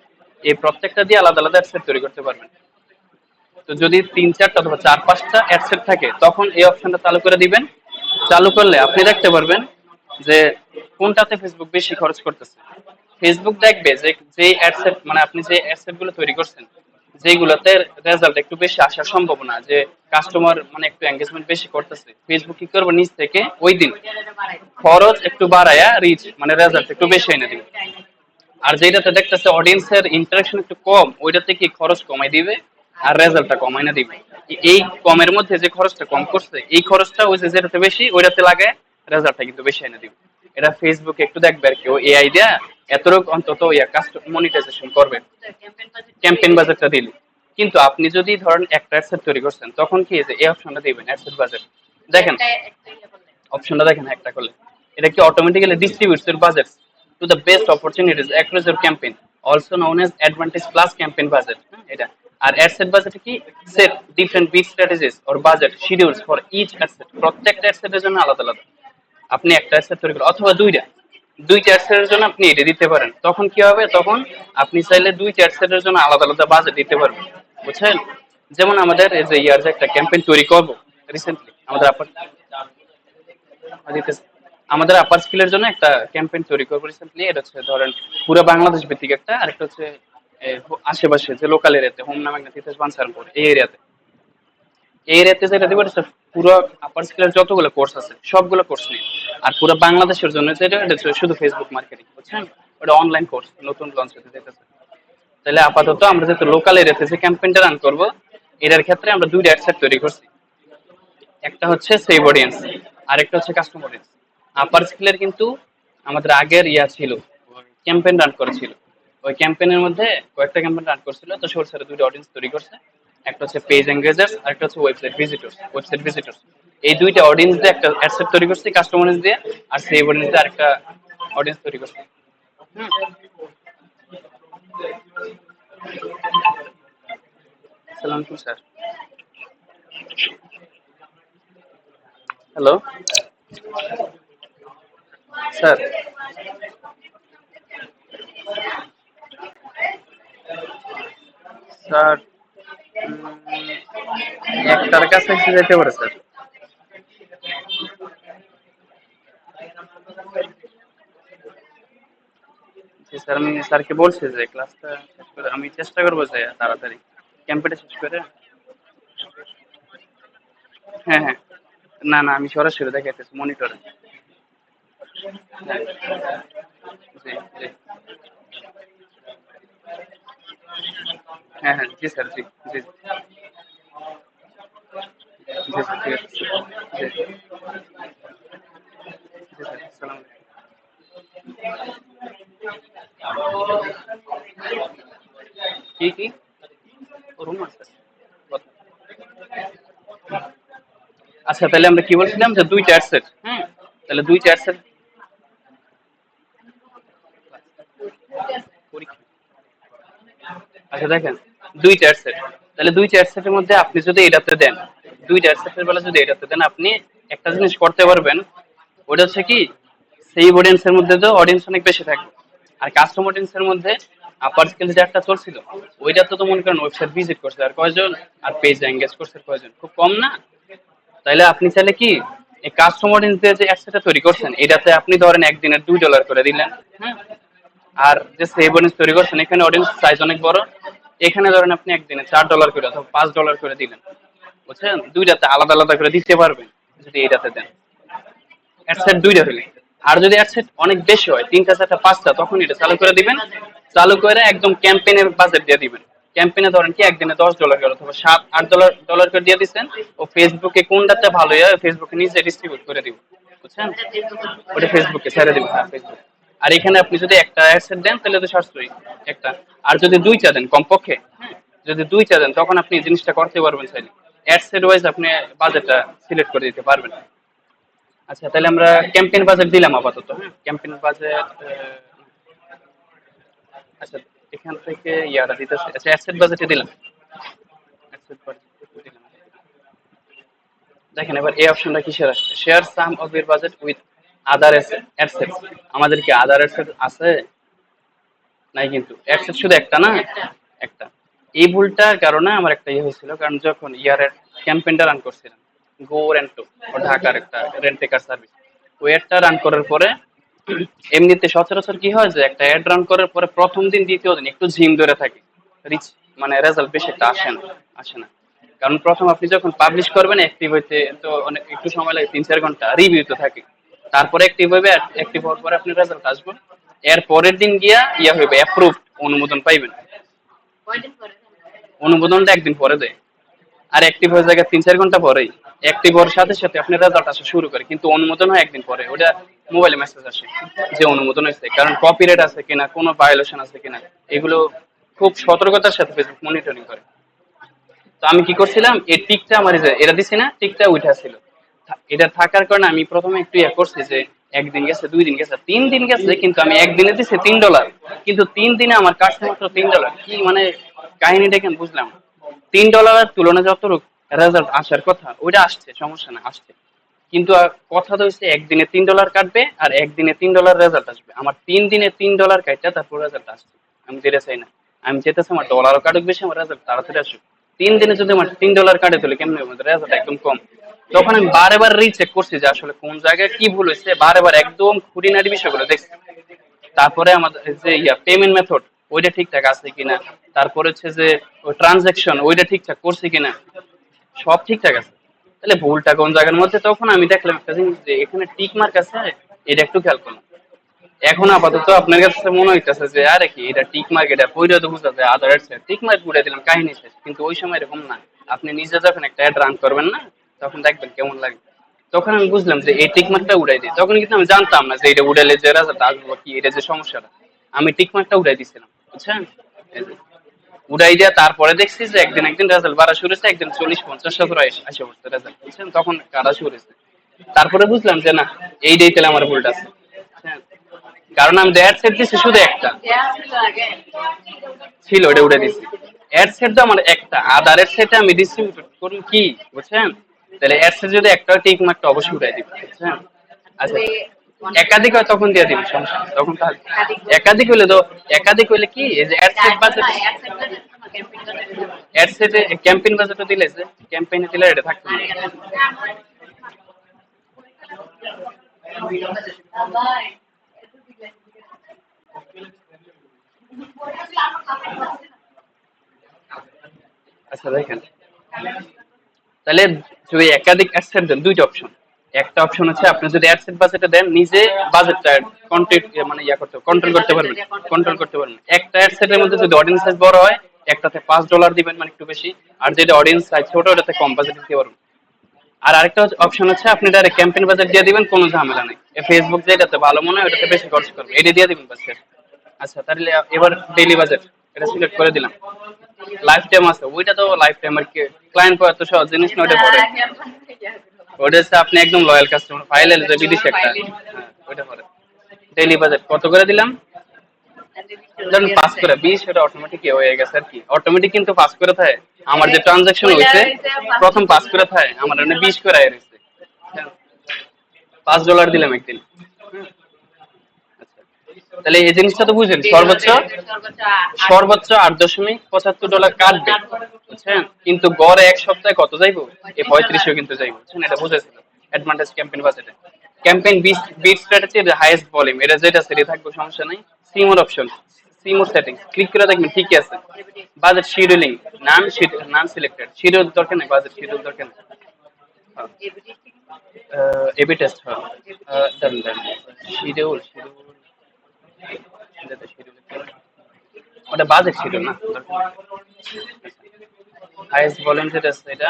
এই প্রত্যেকটা দিয়ে আলাদা আলাদা অ্যাডসেট তৈরি করতে পারবেন। তো যদি তিন চারটা অথবা চার পাঁচটা অ্যাডসেট থাকে, তখন এই অপশনটা চালু করে দিবেন। চালু করলে আপনি দেখতে পারবেন যে কোনটাতে ফেসবুক বেশি খরচ করতেছে। ফেসবুক দেখবে যে যে অ্যাডসেট, মানে আপনি যে অ্যাডসেট গুলো তৈরি করছেন, যেগুলোতে রেজাল্ট একটু বেশি আসার সম্ভাবনা, যে কাস্টমার মানে একটু এঙ্গেজমেন্ট বেশি করতেছে, ফেসবুক কি করবে নিজ থেকে ওই দিন খরচ একটু বাড়ায়া রিচ মানে রেজাল্ট একটু বেশি এনে দিবে। আর যেটাতে দেখতেছে অডিয়েন্সের ইন্টারাকশন একটু কম, ওইটাতে কি খরচ কমাই দিবে, আর রেজাল্টটা কমাই না দিবে। এই কমের মধ্যে যে খরচটা কম করছে এই খরচটা ওই যে যেটাতে বেশি ওইটাতে লাগে, রেজাল্টটা কিন্তু বেশি এনে দিবে। এটা ফেসবুকে একটু দেখবে আর কি, ও এআই দেয়া এতটুকু অন্তত ইয়া কাস্ট মনিটাইজেশন করবে ক্যাম্পেইন বাজেটটা দিলে। কিন্তু আপনি যদি ধরেন একটা অ্যাডসেট তৈরি করছেন তখন কি যে এই অপশনটা দিবেন অ্যাডসেট বাজেট, দেখেন অপশনটা দেখেন একটা করলে এটা কি automatically distributes your budget to the best opportunities across your campaign, also known as advantage plus campaign budget. এটা আর অ্যাডসেট বাজেট কি set different bid strategies or budget schedules for each ad set, প্রত্যেকটা অ্যাডসেটের জন্য আলাদা আলাদা। আপনি একটা অ্যাডসেট তৈরি করেন অথবা দুইটা অ্যাডসেটের জন্য আপনি এটা দিতে পারেন, তখন কি হবে তখন আপনি চাইলে দুইটা অ্যাডসেটের জন্য আলাদা আলাদা বাজেট দিতে পারবেন, বুঝছেন? যেমন আমাদের এই যে ইয়ার যে একটা ক্যাম্পেইন তৈরি করব রিসেন্টলি আমাদের দিতেছে, আমাদের আপার স্কিলের জন্য একটা ক্যাম্পেইন তৈরি করবো রিসেন্টলি। এটা হচ্ছে ধরেন পুরো বাংলাদেশ ভিত্তিক একটা, আরেকটা হচ্ছে আশেপাশে যে লোকাল এরিয়াতে হোম নামেক তিতাস বানসারপুর এই এরিয়াতে, এই এরিয়াতে যেটা দিব এটা পুরো আপার স্কিলের যতগুলো কোর্স আছে সবগুলো কোর্স নিয়ে। আর পুরো বাংলাদেশের জন্য যেটা এটা হচ্ছে শুধু ফেসবুক মার্কেটিং, বুঝছেন? ওটা অনলাইন কোর্স নতুন লঞ্চ হতে যেতেছে। তাহলে আপাতত আমরা যেহেতু লোকাল এরিয়াতে যে ক্যাম্পেইনটা রান করবো এটার ক্ষেত্রে আমরা দুইটা অ্যাডসেট তৈরি করছি, একটা হচ্ছে সেভ অডিয়েন্স আর একটা হচ্ছে কাস্টম অডিয়েন্স। আপার স্কিলের কিন্তু আমাদের আগের ইয়া ছিল, ক্যাম্পেইন রান করেছিল, ওই ক্যাম্পেইনের মধ্যে কয়েকটা ক্যাম্পেইন রান করছিল, তো সর সাথে দুটো অডিয়েন্স তৈরি করছে, একটা হচ্ছে পেজ এঙ্গেজার্স আর একটা হচ্ছে ওয়েবসাইট ভিজিটর্স। এই দুইটা অডিয়েন্স দিয়ে একটা অ্যাডসেট তৈরি করছি কাস্টম অডিয়েন্স দিয়ে, আর সেভ অডিয়েন্স দিয়ে আরেকটা অডিয়েন্স তৈরি করছি। হুম। সালাম স্যার। Hello sir. স্যার একটার কাছে এসে যেতে পারে স্যার। জি স্যার, আমি স্যারকে বলছি যে ক্লাসটা শেষ করে আমি চেষ্টা করবো যে তাড়াতাড়ি ক্যাম্পেটা শেষ করে। হ্যাঁ হ্যাঁ, না না আমি সরাসরি দেখাইতেছি মনিটরে। জি জি। হ্যাঁ হ্যাঁ জি স্যার, জি জি জি স্যার, ঠিক আছে। জি জি স্যার, সালাম। কি কি রুম আছে? আচ্ছা তাহলে আমরা কি বলছিলাম যে দুইটা অ্যাডসেট, হ্যাঁ, তাহলে দুইটা অ্যাডসেট পরীক্ষা। আচ্ছা দেখেন দুইটা অ্যাডসেট, তাহলে দুইটা অ্যাডসেটের মধ্যে আপনি যদি এটাতে দেন, দুইটা অ্যাডসেটের বেলা যদি এটাতে দেন আপনি একটা জিনিস করতে পারবেন, ওটা হচ্ছে কি সেই অডিয়েন্সের মধ্যে তো অডিয়েন্স অনেক বেশি থাকবে, আর কাস্টম অডিয়েন্সের মধ্যে আপার স্কেল যে একটা চলছিল ওইটা তো মনে করেন ওয়েবসাইট ভিজিট করছে আর কয়জন, আর পেজ এঙ্গেজ করছে কয়জন, খুব কম না? তাইলে আপনি চাইলে কি এই কাস্টম অডিয়েন্স দিয়ে যে অ্যাডসেটটা তৈরি করছেন এটাতে আপনি ধরেন একদিনের $2 করে দিলেন, হ্যাঁ, আর যে সেভ অডিয়েন্স তৈরি করছেন এখানে অডিয়েন্স সাইজ অনেক বড়, এখানে ধরেন আপনি একদিনে $4 করে অথবা $5 করে দিলেন, বুঝছেন? দুইটাতে আলাদা আলাদা করে দিতে পারবেন যদি এইটাতে দেন, অ্যাডসেট দুইটা হইলে। আর যদি অ্যাডসেট অনেক বেশি হয়, তিনটা চারটা পাঁচটা, তখন এটা চালু করে দিবেন, চালু করে একদম ক্যাম্পেইনের বাজেট দিয়ে দিবেন। ক্যাম্পেইনে ধরেন কি একদিনে $10 করে অথবা $7-8 করে দিয়ে দিচ্ছেন, ও ফেসবুকে কোনটাতে ভালো হয় ফেসবুকে নিজে ডিস্ট্রিবিউট করে দিব, বুঝছেন? ওটা ফেসবুকে ছেড়ে দিব, হ্যাঁ ফেসবুক। আর এখানে আপনি যদি একটা অ্যাডসেট দেন তাহলে তো সাশ্রয়ী একটা, আর যদি দুইটা দেন কমপক্ষে, হ্যাঁ, যদি দুইটা দেন তখন আপনি এই জিনিসটা করতে পারবেন চাইলে, অ্যাডসেট ওয়াইজ আপনি বাজেটটা সিলেক্ট করে দিতে পারবেন। আচ্ছা তাহলে আমরা ক্যাম্পেইন বাজেট দিলাম আপাতত, হ্যাঁ ক্যাম্পেইন বাজেট। আচ্ছা এখান থেকে ইয়াটা দিতেছে, আচ্ছা অ্যাসেট বাজেটে দিলাম, অ্যাসেট বাজেট দিলাম। দেখেন এবার এই অপশনটা কিসের আসছে, share some of your budget with other assets. আমাদের কি আদার অ্যাসেট আছে? নাই, কিন্তু অ্যাসেট শুধু একটা না, একটা। এই ভুলটার কারণে আমার একটা ইয়ে হয়েছিল, কারণ যখন ইয়ারের ক্যাম্পেইনটা রান করছিলাম গো রেন্টো, ঢাকার একটা রেন্ট কার সার্ভিস, ওই অ্যাডটা রান করার পরে এমনিতে সচরাচর কি হয় যে একটা অ্যাড রান করার পরে প্রথম দিন দ্বিতীয় দিন একটু ঝিম ধরে থাকে, রিচ মানে রেজাল্ট বেশি একটা আসে না। কারণ প্রথম আপনি যখন পাবলিশ করবেন অ্যাক্টিভ হইতে তো অনেক একটু সময় লাগে, 3-4 ঘন্টা রিভিউ তো থাকে, তারপরে অ্যাক্টিভ হবে, অ্যাক্টিভ হওয়ার পরে আপনি রেজাল্ট আসবে, এর পরের দিন গিয়া ইয়া হইবে অ্যাপ্রুভড, অনুমোদন পাইবেন। অনুমোদনটা একদিন পরে দেয়, আর অ্যাক্টিভ হয়ে যায় 3-4 ঘন্টা পরেই। অ্যাক্টিভ হওয়ার সাথে সাথে আপনি রেজাল্ট আসা শুরু করে, কিন্তু অনুমোদন হয় একদিন পরে। ওটা মোবাইলে মেসেজ আসে যে অনুমোদন হয়েছে, কারণ কপিরাইট আছে কিনা, কোনো ভায়োলেশন আছে কিনা, এগুলো খুব সতর্কতার সাথে ফেসবুক মনিটরিং করে। তো আমি কি করছিলাম, এই টিকটা আমার এরা দিছি না, টিকটা উঠা ছিল। এটা থাকার কারণে আমি প্রথমে একটু ইয়ে করছি যে একদিন গেছে, 2 দিন গেছে, 3 দিন গেছে, কিন্তু আমি একদিনে দিছি $3, কিন্তু 3 দিনে আমার কাটছে মাত্র $3। কি মানে কাহিনীটা কেন বুঝলাম। $3 তুলনায় যতটুকু রেজাল্ট আসার কথা ওইটা আসছে, সমস্যা না, আসছে। কিন্তু কথা তো হচ্ছে একদিনে $3 কাটবে আর একদিনে $3 রেজাল্ট আসবে। আমার 3 দিনে $3 কাটটা তারপর রেজাল্ট আসছে। আমি যেটা চাই না, আমি যেতেছি আমার ডলারও কাটুক বেশি, আমার রেজাল্ট তাড়াতাড়ি আসুক। 3 দিনে যদি আমার $3 কাটে তাহলে কেমন হবে, রেজাল্ট একদম কম। তখন আমি বারে বার রিচেক করছি যে আসলে কোন জায়গায় কি ভুল হয়েছে, বারে বার একদম খুঁটিনাটি বিষয়গুলো দেখছি। তারপরে আমাদের যে পেমেন্ট মেথড ওইটা ঠিকঠাক আছে কিনা, তারপরে হচ্ছে যে ওই ট্রানজাকশন ওইটা ঠিকঠাক করছে কিনা, সব ঠিকঠাক আছে। তাহলে ভুলটা কোন জায়গার মধ্যে, তখন আমি দেখলাম একটা জিনিস যে এখানে টিক মার্ক আছে, এটা একটু খেয়াল করলাম। এখন আপাতত আপনার কাছে মনে হইতেছে যে আরে কি এটা টিক মার্ক, এটা পইরা তো বুঝা যায় আদার অ্যাডস টিক মার্ক ঘুরে দিলাম, কাহিনী শেষ। কিন্তু ওই সময় এরকম না। আপনি নিজে যখন একটা অ্যাড রান করবেন না, তখন দেখবেন কেমন লাগে। তখন আমি বুঝলাম যে এই টিক মার্কটা উড়াই দিই। তখন কিন্তু আমি জানতাম না যে এটা উড়াইলে যে রেজাল্ট আসবে কি, এটা যে সমস্যাটা। আমি টিক মার্কটা উড়াই দিছিলাম, বুঝছেন। এই যে উড়াই দিয়া তারপরে দেখছি যে একদিন একদিন রেজাল্ট বাড়া শুরু হয়েছে, একদিন 40-50 আসে পড়ছে রেজাল্ট, বুঝছেন। তখন কাটা শুরু হয়েছে। তারপরে বুঝলাম যে না, এইটাই তাহলে আমার ভুলটা আছে, বুঝছেন? কারণ আমি অ্যাড সেট দিছি শুধু একটা ছিল, ওটা উঠে দিছি। অ্যাড সেট তো আমার একটা, আদারের সেটে আমি ডিস্ট্রিবিউট করুন কি, বুঝছেন। তাহলে অ্যাড সেট যদি একটা টিক মার্কটা অবশ্যই উঠাই দিব, বুঝছেন। আচ্ছা, একাধিক হয় তখন দিয়ে দিন, সমস্যা নেই। তখন তাহলে একাধিক হইলে তো, একাধিক হইলে কি এই যে অ্যাড সেট বাজেট, অ্যাড সেটে ক্যাম্পেইন বাজেটও দিলে যে ক্যাম্পেইনে দিলে এটা থাকতো না। আচ্ছা দেখেন, তাহলে যদি একাধিক অ্যাডসেট দেন, দুইটা অপশন। একটা অপশন হচ্ছে আপনি যদি অ্যাডসেট বাজেটে দেন, নিজে বাজেটটা কন্ট্রোল মানে কন্ট্রোল করতে পারবেন, কন্ট্রোল করতে পারবেন। একটা অ্যাডসেটের মধ্যে যদি অডিয়েন্স সাইজ বড় হয়, একটাতে $5 দিবেন, মানে একটু বেশি। আর যেটা অডিয়েন্স সাইজ ছোট, ওটাতে কম বাজেট দিতে পারবেন। আর আরেকটা অপশন হচ্ছে আপনি ডাইরেক্ট ক্যাম্পেইন বাজেট দিয়ে দিবেন, কোনো ঝামেলা নেই। ফেসবুক যেটাতে ভালো মনে হয় ওটাতে বেশি খরচ করবে, এটা দিয়ে দিবেন বাস। আচ্ছা, তাহলে এবার ডেইলি বাজেট এটা সিলেক্ট করে দিলাম। লাইফ টাইম আছে, ওইটা তো লাইফ টাইম আর কি, ক্লায়েন্ট পাওয়া তো সহজ জিনিস না, ওটা পরে। ওটা হচ্ছে আপনি একদম লয়াল কাস্টমার, ফাইল এলে যে বিদেশি একটা, হ্যাঁ ওইটা পরে। ডেইলি বাজেট কত করে দিলাম, ধরুন 5 করে 20, ওটা অটোমেটিক হয়ে গেছে আর কি। অটোমেটিক কিন্তু 5 করে থাকে। আমার যে ট্রানজাকশন হয়েছে প্রথম 5 করে থাকে, আমার মানে 20 করে রয়েছে। $5 দিলাম একদিন। তাহলে এই জিনিসটা তো বুঝলেন, সর্বোচ্চ সর্বোচ্চ $8.75 কাটবে, বুঝছেন। কিন্তু গড়ে এক সপ্তাহে কত যাইবো, এই 35 কিন্তু যাইবো, বুঝছেন। এটা বুঝেছিল অ্যাডভান্টেজ ক্যাম্পেইন বাজেটে। Campaign bid strategy highest volume, এটা যেটা সেটা থাকবে, সমস্যা নাই। See more option, see more settings click করে দেখবেন ঠিকই আছে। Budget scheduling, none selected, schedule দরকার নেই, বাজেট শিডিউল দরকার নেই। এবি টেস্ট, হ্যাঁ। দাঁড়ান দাঁড়ান, শিডিউল শিডিউল ওটা বাজেট ছিল না, হাইয়েস্ট ভলিউম যেটা আছে এটা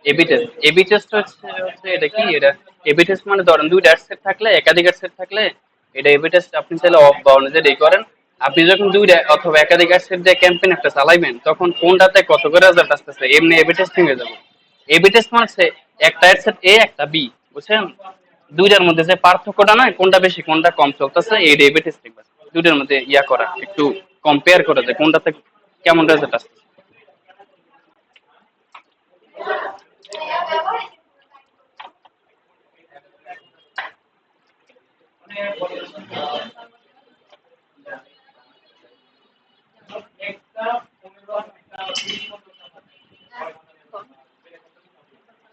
এবি টেস্ট। এবি টেস্ট হচ্ছে হচ্ছে এটা কি, এটা এবি টেস্ট মানে ধরেন দুইটা অ্যাডসেট থাকলে, একাধিক অ্যাডসেট থাকলে এটা এবি টেস্ট আপনি চাইলে অফ বা অন যেটাই করেন। আপনি যখন দুইটা অথবা একাধিক অ্যাডসেট দিয়ে ক্যাম্পেইন একটা চালাইবেন, তখন কোনটাতে কত করে রেজাল্ট আসতেছে এমনি এবি টেস্টিং হয়ে যাবে। এবি টেস্ট মানে হচ্ছে একটা অ্যাডসেট এ একটা বি, বুঝছেন। দুইটার মধ্যে যে পার্থক্যটা নয়, কোনটা বেশি কোনটা কম চলতেছে, এই এবি টেস্টিং। দুইটার মধ্যে ইয়া করা, একটু কম্পেয়ার করা যায় কোনটাতে কেমন রেজাল্ট আসছে।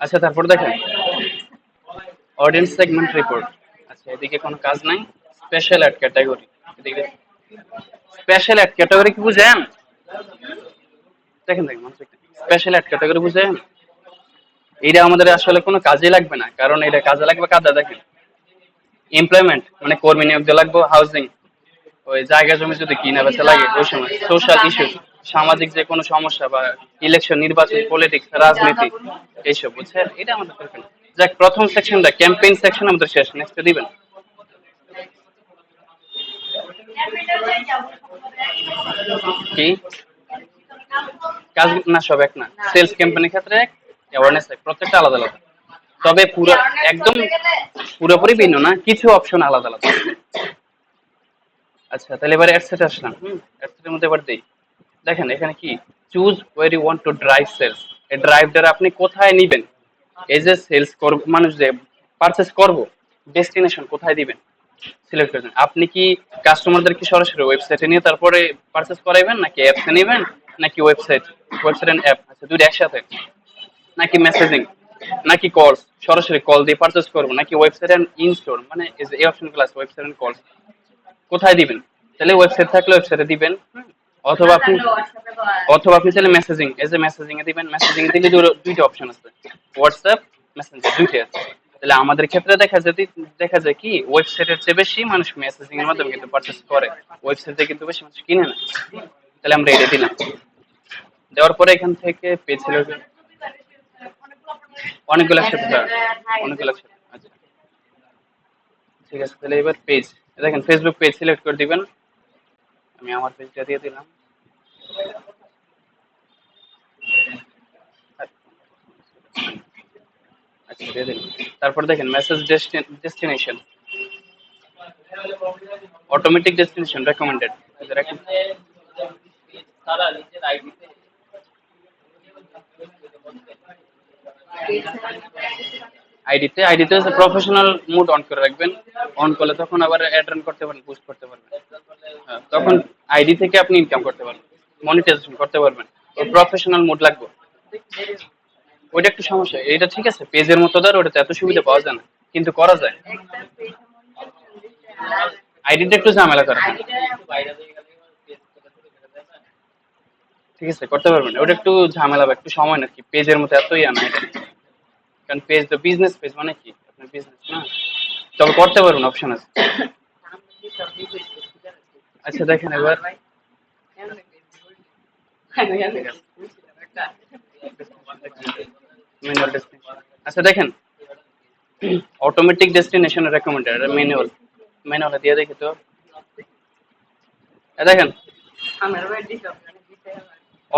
আচ্ছা, তারপর দেখেন অডিয়েন্স সেগমেন্ট রিপোর্ট। আচ্ছা, এদিকে কোনো কাজ নাই। স্পেশাল অ্যাড ক্যাটাগরি, এদিকে স্পেশাল অ্যাড ক্যাটাগরি কি বুঝেন? দেখেন দেখেন, স্পেশাল অ্যাড ক্যাটাগরি বুঝেন? এটা আমাদের আসলে কোনো কাজে লাগবে না, কারণ এটা কাজে লাগবে কাজে, দেখেন এমপ্লয়মেন্ট মানে কর্মী নিয়োগ দিয়ে লাগবে, হাউজিং ওই জায়গা জমি যদি কিনা বেচা লাগে ওই সময়, সোশ্যাল ইস্যুস সামাজিক যে কোনো সমস্যা বা ইলেকশন, নির্বাচন, পলিটিক্স, রাজনীতি এইসব, বুঝছেন? এটা আমাদের দরকার নেই। যাক, প্রথম সেকশনটা ক্যাম্পেইন সেকশন আমাদের শেষ। নেক্সট দিবেন কি? কাজ না, সব এক না। সেলস ক্যাম্পেইনের ক্ষেত্রে এক, অ্যাওয়ারনেস এক, প্রত্যেকটা আলাদা আলাদা। তবে পুরো একদম পুরোপুরি ভিন্ন না, কিছু অপশন আলাদা আলাদা। আচ্ছা, তাহলে এবার অ্যাডসেট আসলাম। অ্যাডসেটের মধ্যে এবার দেই। দেখেন এখানে কি, choose where you want to drive sales. এই ড্রাইভটা আপনি কোথায় নিবেন? এই যে সেলস করব, মানুষ যে পারচেজ করব, ডেস্টিনেশন কোথায় দিবেন সিলেক্ট করবেন। আপনি কি কাস্টমারদের কি সরাসরি ওয়েবসাইটে নিয়ে তারপরে পারচেজ করাইবেন, নাকি অ্যাপসে নেবেন, নাকি ওয়েবসাইট এন্ড অ্যাপ, আচ্ছা দুইটা একসাথে, নাকি মেসেজিং, নাকি কলস, সরাসরি কল দিয়ে পারচেজ করবো, নাকি ওয়েবসাইট এন্ড ইন স্টোর, মানে এই অপশনগুলো আছে, ওয়েবসাইট এন্ড কলস, কোথায় দিবেন? তাহলে ওয়েবসাইট থাকলে ওয়েবসাইটে দিবেন, অথবা আপনি চাইলে মেসেজিং, এই যে মেসেজিং এ দিবেন। মেসেজিং এ দিলে দুইটা অপশন আছে, হোয়াটসঅ্যাপ, মেসেঞ্জার, দুইটাই আছে। তাহলে আমাদের ক্ষেত্রে দেখা যায় কি, ওয়েবসাইটের চেয়ে বেশি মানুষ মেসেজিং এর মাধ্যমে কিন্তু পারচেজ করে, ওয়েবসাইটে কিন্তু বেশি মানুষ কিনে না। তাহলে আমরা এটা দিলাম। দেওয়ার পরে এখান থেকে পেজ ছিল অনেকগুলো একসাথে, অনেকগুলো একসাথে। আচ্ছা ঠিক আছে, তাহলে এবার পেজ, দেখেন ফেসবুক পেজ সিলেক্ট করে দিবেন। আমি আমার পেজটা দিয়ে দিলাম। আচ্ছা দিয়ে দিন। তারপর দেখেন message destination, automatic destination, recommended. আইডিতে হচ্ছে প্রফেশনাল মুড অন করে রাখবেন। অন করলে তখন আবার অ্যাড রান করতে পারবেন, বুস্ট করতে পারবেন। হ্যাঁ, তখন আইডি থেকে আপনি ইনকাম করতে পারবেন, মনিটাইজেশন করতে পারবেন। প্রফেশনাল মুড লাগবে। ওইটা একটু সমস্যা, এটা ঠিক আছে পেজের মতো ধর, ওটাতে এত সুবিধা পাওয়া যায় না, কিন্তু করা যায়। আইডিটা একটু ঝামেলা করে। ঠিক আছে, করতে পারবেন। ওটা একটু ঝামেলা বা একটু সময় না, কি পেজের মতো এতই আনা এটা। কারণ পেজ তো বিজনেস পেজ, মানে কি আপনার বিজনেস না, তবে করতে পারবেন, অপশন আছে। আচ্ছা দেখেন এবার, ম্যানুয়াল ডেস্টিনেশন। আচ্ছা দেখেন, automatic destination recommended, manual, manual দিয়ে দেখি তো। দেখেন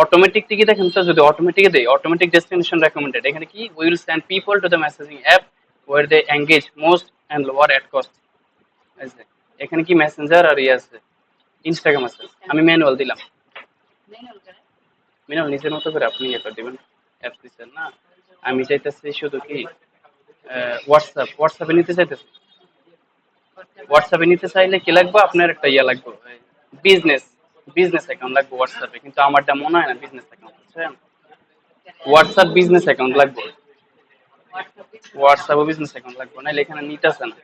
অটোমেটিক থেকে দেখেন তো, যদি অটোমেটিকে দেই, অটোমেটিক ডেস্টিনেশন রেকমেন্ডেড, এখানে কি, will send people to the messaging app where they engage most and lower at cost. এখানে কি মেসেঞ্জার আর ইয়ে আছে, ইনস্টাগ্রাম আছে। আমি ম্যানুয়াল দিলাম। ম্যানুয়াল নিজের মতো করে আপনি ইয়ে করে দিবেন, অ্যাপস দিচ্ছেন না। আমি চাইতেছি শুধু কি, হোয়াটসঅ্যাপে নিতে চাইতেছি। হোয়াটসঅ্যাপে নিতে চাইলে কি লাগবে, আপনার একটা ইয়ে লাগবে, বিজনেস বিজনেস অ্যাকাউন্ট লাগবে হোয়াটসঅ্যাপে, কিন্তু আমারটা মনে হয় না বিজনেস অ্যাকাউন্ট, বুঝছেন? হোয়াটসঅ্যাপ বিজনেস অ্যাকাউন্ট লাগবে, হোয়াটসঅ্যাপ বিজনেস অ্যাকাউন্ট লাগবে, নাহলে এখানে নিতেছে না।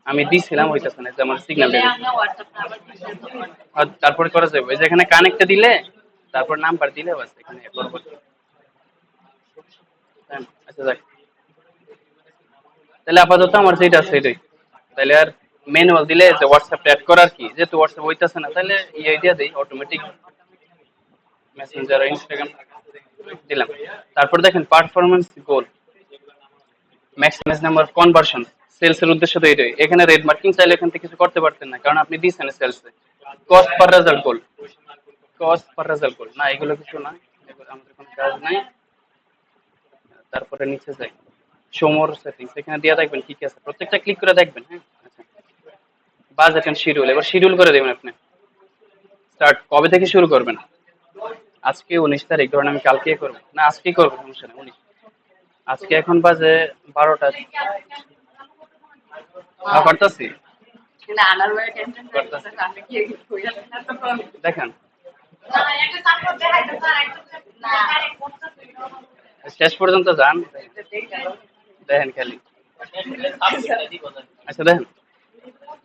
আমি দিছিলাম, হইতেছে না, যে আমার সিগন্যাল দিয়ে তারপরে করা যাবে, ওই যে এখানে কানেক্টে দিলে, তারপর নাম্বার দিলে বাস এখানে করবো। আচ্ছা যাক, তাহলে আপাতত আমার যেটা আছে সেটাই। তাহলে আর ম্যানুয়াল দিলে যে হোয়াটসঅ্যাপ অ্যাড করার কি, যেহেতু হোয়াটসঅ্যাপ হইতেছে না, তাহলে ইয়ে দিয়ে দেই অটোমেটিক মেসেঞ্জার, ইনস্টাগ্রাম দিলাম। তারপর দেখেন পারফরমেন্স গোল, ম্যাক্সিমাইজ নাম্বার কনভার্সন, সেলস এর উদ্দেশ্য তো এটাই। এখানে রেড মার্কিং চাইলে এখান থেকে কিছু করতে পারতেন না, কারণ আপনি দিচ্ছেন সেলসে। Cost per result goal, cost per result goal না, এগুলো কিছু না, এগুলো আমাদের কোনো কাজ নাই। তারপরে নিচে যাই, সমর সেটিংস, এখানে দিয়ে দেখবেন কি কি আছে, প্রত্যেকটা ক্লিক করে দেখবেন। হ্যাঁ আচ্ছা, বাজেট এন্ড শিডিউল, এবার শিডিউল করে দেবেন আপনি। স্টার্ট কবে থেকে শুরু করবেন? আজকে 19 তারিখ, ধরেন আমি কালকে করবো, না আজকেই করবো, সমস্যা নেই 19। আজকে এখন বাজে 12টা। করতেছি, দেখেন শেষ পর্যন্ত যান, দেখেন খালি। আচ্ছা দেখেন,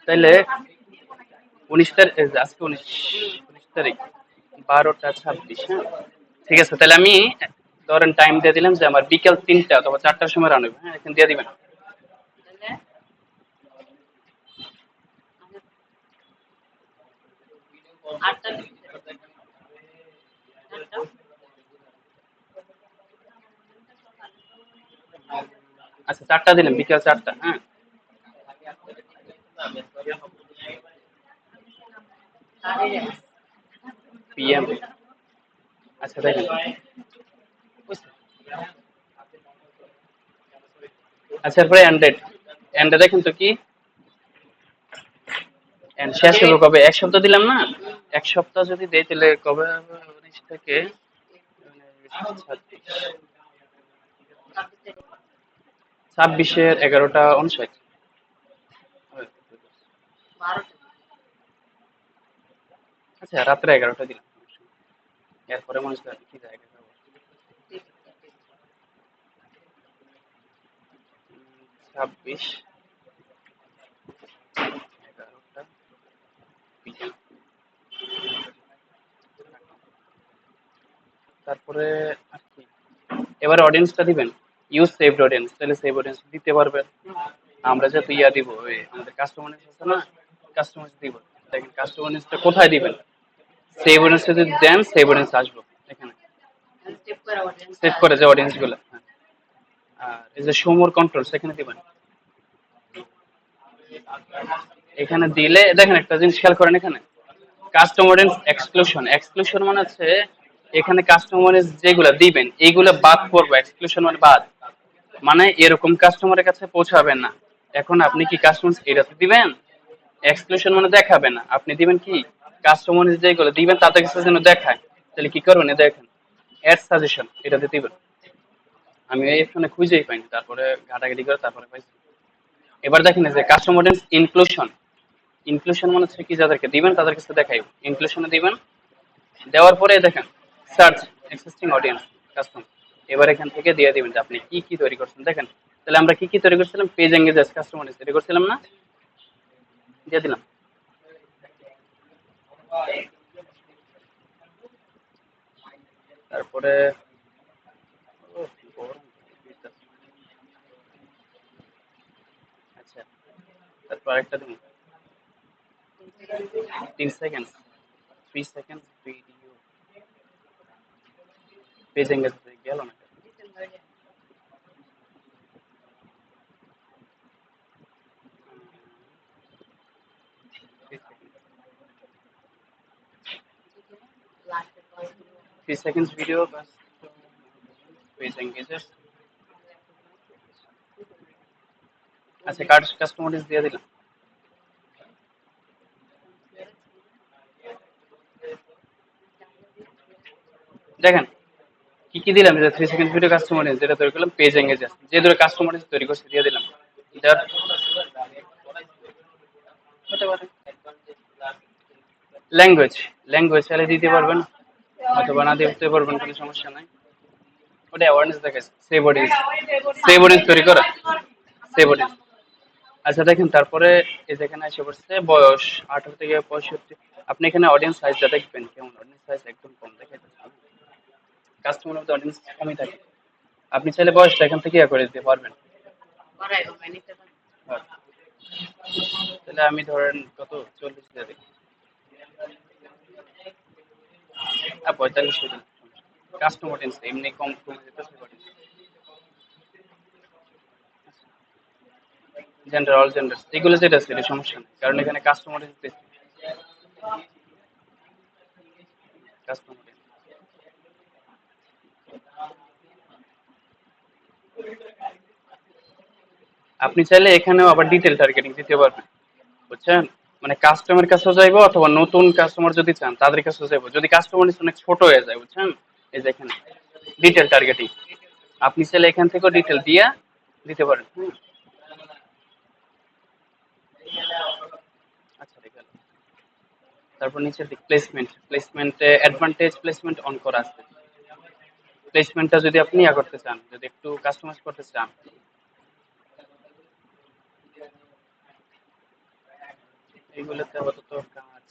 তাইলে 19 তারিখ, আজকে 19 তারিখ, 12টা 26। হ্যাঁ ঠিক আছে, তাহলে আমি ধরেন টাইম দিয়ে দিলাম যে আমার বিকেল 3টা অথবা 4টার সময় রান হবে। হ্যাঁ এখানে দিয়ে দিবেন। আচ্ছা 4টা দিলাম, বিকেল 4টা। হ্যাঁ, PM। আচ্ছা দেখেন, আচ্ছা এরপরে এন্ডে দেখেন তো কি এন্ড শেষ হবে কবে? 1 সপ্তাহ দিলাম না? 1 সপ্তাহ যদি দেই তাহলে কবে হবে? 19 থেকে 26-এর 11টা 59। আচ্ছা রাত্রে 11টা দিলাম, এরপরে মনে হচ্ছে কি জায়গা 26 11টা PM। তারপরে আর কি, এবার অডিয়েন্সটা দিবেন ইউজ সেভড অডিয়েন্স, তাহলে সেভ অডিয়েন্স দিতে পারবেন। আমরা যেহেতু ইয়া দিব, ওই আমাদের কাস্টমার আছে না, কাস্টমার দিব। দেখেন কাস্টমারটা কোথায় দিবেন, সেভ অডিয়েন্স যদি দেন সেভ অডিয়েন্স আসবে এখানে, সেভ করে যে অডিয়েন্স গুলো। হ্যাঁ। আর এই যে শো মোর কন্ট্রোল সেখানে দিবেন। এখানে দিলে দেখেন একটা জিনিস খেয়াল করেন, এখানে কাস্টমার এক্সক্লুশন, এক্সক্লুশন মানে হচ্ছে এখানে কাস্টমার যেগুলা দিবেন এইগুলা বাদ পড়বে, এক্সক্লুশন মানে বাদ, মানে এরকম কাস্টমারের কাছে পৌঁছাবেন না। এখন আপনি কি কাস্টমার এটাতে দিবেন, এক্সক্লুশন মানে দেখাবে না, আপনি দিবেন কি কাস্টমার যেগুলো দিবেন তাদের কাছে যেন দেখায়। তাহলে কি করবেন, দেখেন অ্যাড সাজেশন এটাতে দিবেন। আমি এই এখানে খুঁজেই পাইনি, তারপরে ঘাটাঘাটি করে তারপরে পাইছি। এবার দেখেন এই যে কাস্টমার ইনক্লুশন, ইনক্লুশন মানে হচ্ছে কি যাদেরকে দিবেন তাদের কাছে দেখাই, ইনক্লুশনে দিবেন। দেওয়ার পরে দেখেন সার্চ এক্সিস্টিং অডিয়েন্স কাস্টমার, এবার এখান থেকে দিয়ে দিবেন যে আপনি কি কি তৈরি করছেন। দেখেন তাহলে আমরা কি কি তৈরি করছিলাম, পেজ এঙ্গেজেস কাস্টমার তৈরি করছিলাম না, দিয়ে দিলাম। তারপরে ও, গরম। আচ্ছা তারপর আরেকটা দিন, 3 second, 3 second video, page engage গেল না। 3 সেকেন্ড ভিডিও বাস, পেজ এঙ্গেজেস। আচ্ছা কাস্টমার দিয়ে দিলাম। দেখেন কি কি দিলাম, যে 3 সেকেন্ড ভিডিও, কাস্টমার যেটা তৈরি করলাম, পেজ এঙ্গেজেস যে ধরে কাস্টমার তৈরি করছে দিয়ে দিলাম। দেওয়ার হতে পারে ল্যাঙ্গুয়েজ, ল্যাঙ্গুয়েজ চাইলে দিতে পারবেন অথবা না দিতে পারবেন, কোনো সমস্যা নাই। ওটা অ্যাওয়ারনেস দেখাচ্ছে, সেভ অডিয়েন্স, সেভ অডিয়েন্স তৈরি করা, সেভ অডিয়েন্স। আচ্ছা দেখেন তারপরে এই যেখানে এসে পড়ছে বয়স 18 থেকে 65। আপনি এখানে অডিয়েন্স সাইজটা দেখবেন কেমন, অডিয়েন্স সাইজ একদম কম দেখাইতেছে, কাস্টমার মধ্যে অডিয়েন্স কমই থাকে। আপনি চাইলে বয়সটা এখান থেকে ইয়া করে দিতে পারবেন। হ্যাঁ। তাহলে আমি ধরেন কত 40 দিয়ে দিই, 45 দিয়ে দিই। কাস্টমার অডিয়েন্স এমনি কম কমে যেতেছে, জেন্ডার অল জেন্ডার এগুলো যেটা আছে এটা সমস্যা নেই, কারণ এখানে কাস্টমার কাস্টমার আপনি চাইলে এখানেও আবার ডিটেল টার্গেটিং দিতে পারবেন, বুঝছেন? মানে কাস্টমার কাছেও যাইবো অথবা নতুন কাস্টমার যদি চান তাদের কাছেও যাইবো, যদি কাস্টমার অনেক ছোট হয়ে যায়, বুঝছেন? এই যে এখানে ডিটেল টার্গেটিং, আপনি চাইলে এখান থেকেও ডিটেল দিয়ে দিতে পারেন। হুম। আচ্ছা ঠিক আছে। তারপর নিচের দিক প্লেসমেন্ট, প্লেসমেন্টে অ্যাডভান্টেজ প্লেসমেন্ট অন করা আছে। প্লেসমেন্টটা যদি আপনি ইয়া করতে চান, যদি একটু কাস্টমাইজ করতে চান, এইগুলোতে আপাতত কাজ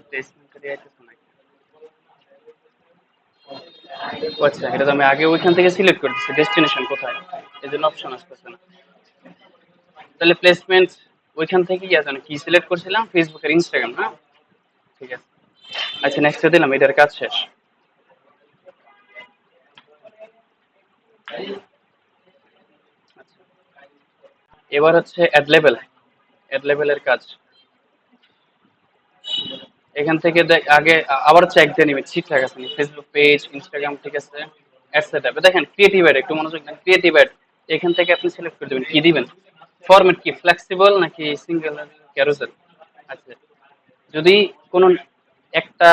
প্লেসমেন্ট আইতেছে না। ও আচ্ছা, এটা তো আমি আগে ওইখান থেকে সিলেক্ট করে দিচ্ছি ডেস্টিনেশন কোথায়, এই জন্য অপশন আসতেছে না। তাহলে প্লেসমেন্ট ওইখান থেকে কি আছে, কি সিলেক্ট করছিলাম, ফেসবুক আর ইনস্টাগ্রাম না? ঠিক আছে, আচ্ছা নেক্সট দিলাম, এটার কাজ শেষ। আচ্ছা, এবার হচ্ছে অ্যাড লেভেলের কাজ। এখান থেকে দেখ আগে আবার চেক দিয়ে নিবে ঠিকঠাক আছে নি, ফেসবুক পেজ, ইনস্টাগ্রাম ঠিক আছে, অ্যাড সেটআপ দেখেন, ক্রিয়েটিভ অ্যাড, একটু মনোযোগ দেন, ক্রিয়েটিভ অ্যাড। এখান থেকে আপনি সিলেক্ট করে দিবেন কি দিবেন, ফরম্যাট কি ফ্লেক্সিবল নাকি সিঙ্গেল ক্যারোসেল। আচ্ছা, যদি কোন একটা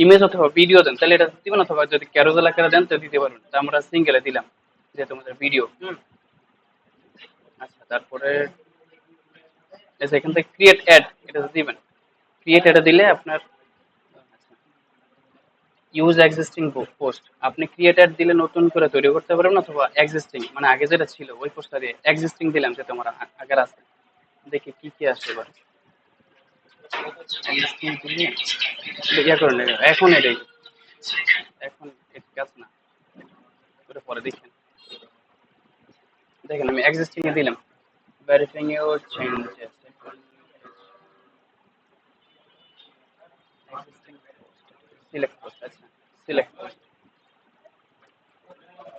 ইমেজ অথবা ভিডিও দেন তাহলে এটা দিবেন, অথবা যদি ক্যারোসেল আকারে দেন তো দিতে পারবেন, তা আমরা সিঙ্গেলে দিলাম যেহেতু আমাদের ভিডিও। আচ্ছা, তারপরে এই যে এখান থেকে ক্রিয়েট অ্যাড এটা দিবেন, ক্রিয়েট অ্যাড দিলে আপনার ইউজ এক্সিস্টিং পোস্ট, আপনি ক্রিয়েট দিলে নতুন করে তৈরি করতে পারবেন, অথবা এক্সিস্টিং মানে আগে যেটা ছিল ওই পোস্টটা দিয়ে এক্সিস্টিং দিলাম যে তোমার আগের আছে। দেখি কি কি আসে এবার। এক্সিস্টিং দিলে ইয়া করে নেবে এখন, এটাই এখন এটা কাজ না, ওটা পরে দেখেন। দেখেন আমি এক্সিস্টিং এ দিলাম, verifying your changes, select post, আচ্ছা সিলেক্ট পোস্ট,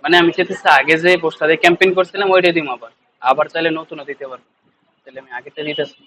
মানে আমি চাইতেছি আগে যে পোস্টটা দিয়ে ক্যাম্পেইন করছিলাম ওইটাই দিম, আবার আবার চাইলে নতুনও দিতে পারবো, তাহলে আমি আগেটা দিতেছি।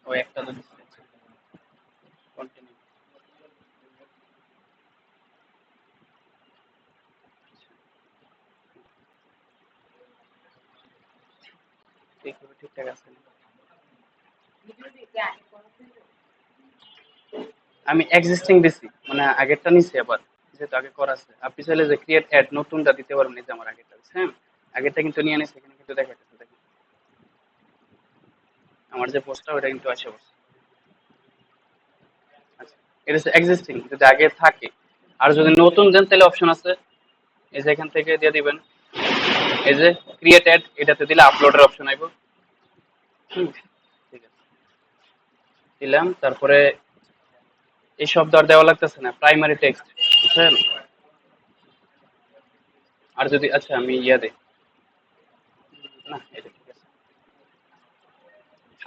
ওই একটা তো কন্টিনিউ, ঠিকঠাক আছে। আমি এক্সিস্টিং দিছি মানে আগেরটা নিছি, আবার যেহেতু আগে করা আছে, আপনি চাইলে যে ক্রিয়েট অ্যাড নতুনটা দিতে পারবেন, এই যে আমার আগেরটা আছে, হ্যাঁ আগেরটা কিন্তু নিয়ে নিছি, এখানে কিন্তু দেখাচ্ছে দেখেন আমার যে পোস্টটা ওটা কিন্তু আসে বসে। আচ্ছা, এটা হচ্ছে এক্সিস্টিং, যদি আগে থাকে। আর যদি নতুন দেন তাহলে অপশন আছে, এই যে এখান থেকে দিয়ে দিবেন, এই যে ক্রিয়েট অ্যাড এটাতে দিলে আপলোডের অপশন আইব। ঠিক আছে, দিলাম, তারপরে এই শব্দ আর দেওয়া লাগতেছে না, প্রাইমারি টেক্সট, বুঝছেন? আর যদি আচ্ছা আমি ইয়া দেই, না এটা ঠিক আছে।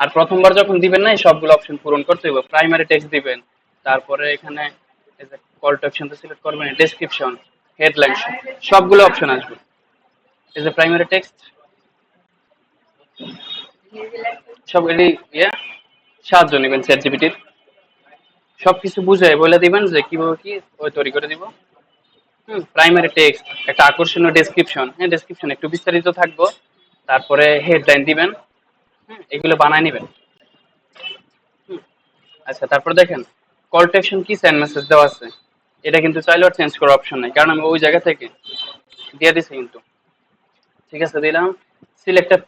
আর প্রথমবার যখন দিবেন না এই সবগুলো অপশন পূরণ করতে হবে, প্রাইমারি টেক্সট দিবেন, তারপরে এখানে এই যে কল টু অ্যাকশন তো সিলেক্ট করবেন, ডেসক্রিপশন, হেডলাইন, সবগুলো অপশন আসবে। এই যে প্রাইমারি টেক্সট সব এটি ইয়া সাহায্য নেবেন চ্যাট জিপিটির, সবকিছু বুঝাই বলে দিবেন যে কিভাবে কি ওই তৈরি করে দিব। প্রাইমারি টেক্সট, একটা আকর্ষণীয় ডেসক্রিপশন, হ্যাঁ ডেসক্রিপশন একটু বিস্তারিত থাকবো, তারপরে হেডলাইন দিবেন, এগুলো বানায় নেবেন। আচ্ছা, তারপর দেখেন কল টু অ্যাকশন কি সেন্ড মেসেজ দেওয়া আছে, এটা কিন্তু চাইলেও চেঞ্জ করার অপশন নাই, কারণ আমি ওই জায়গা থেকে দিয়ে দিছি কিন্তু। ঠিক আছে, দিলাম সিলেক্ট আ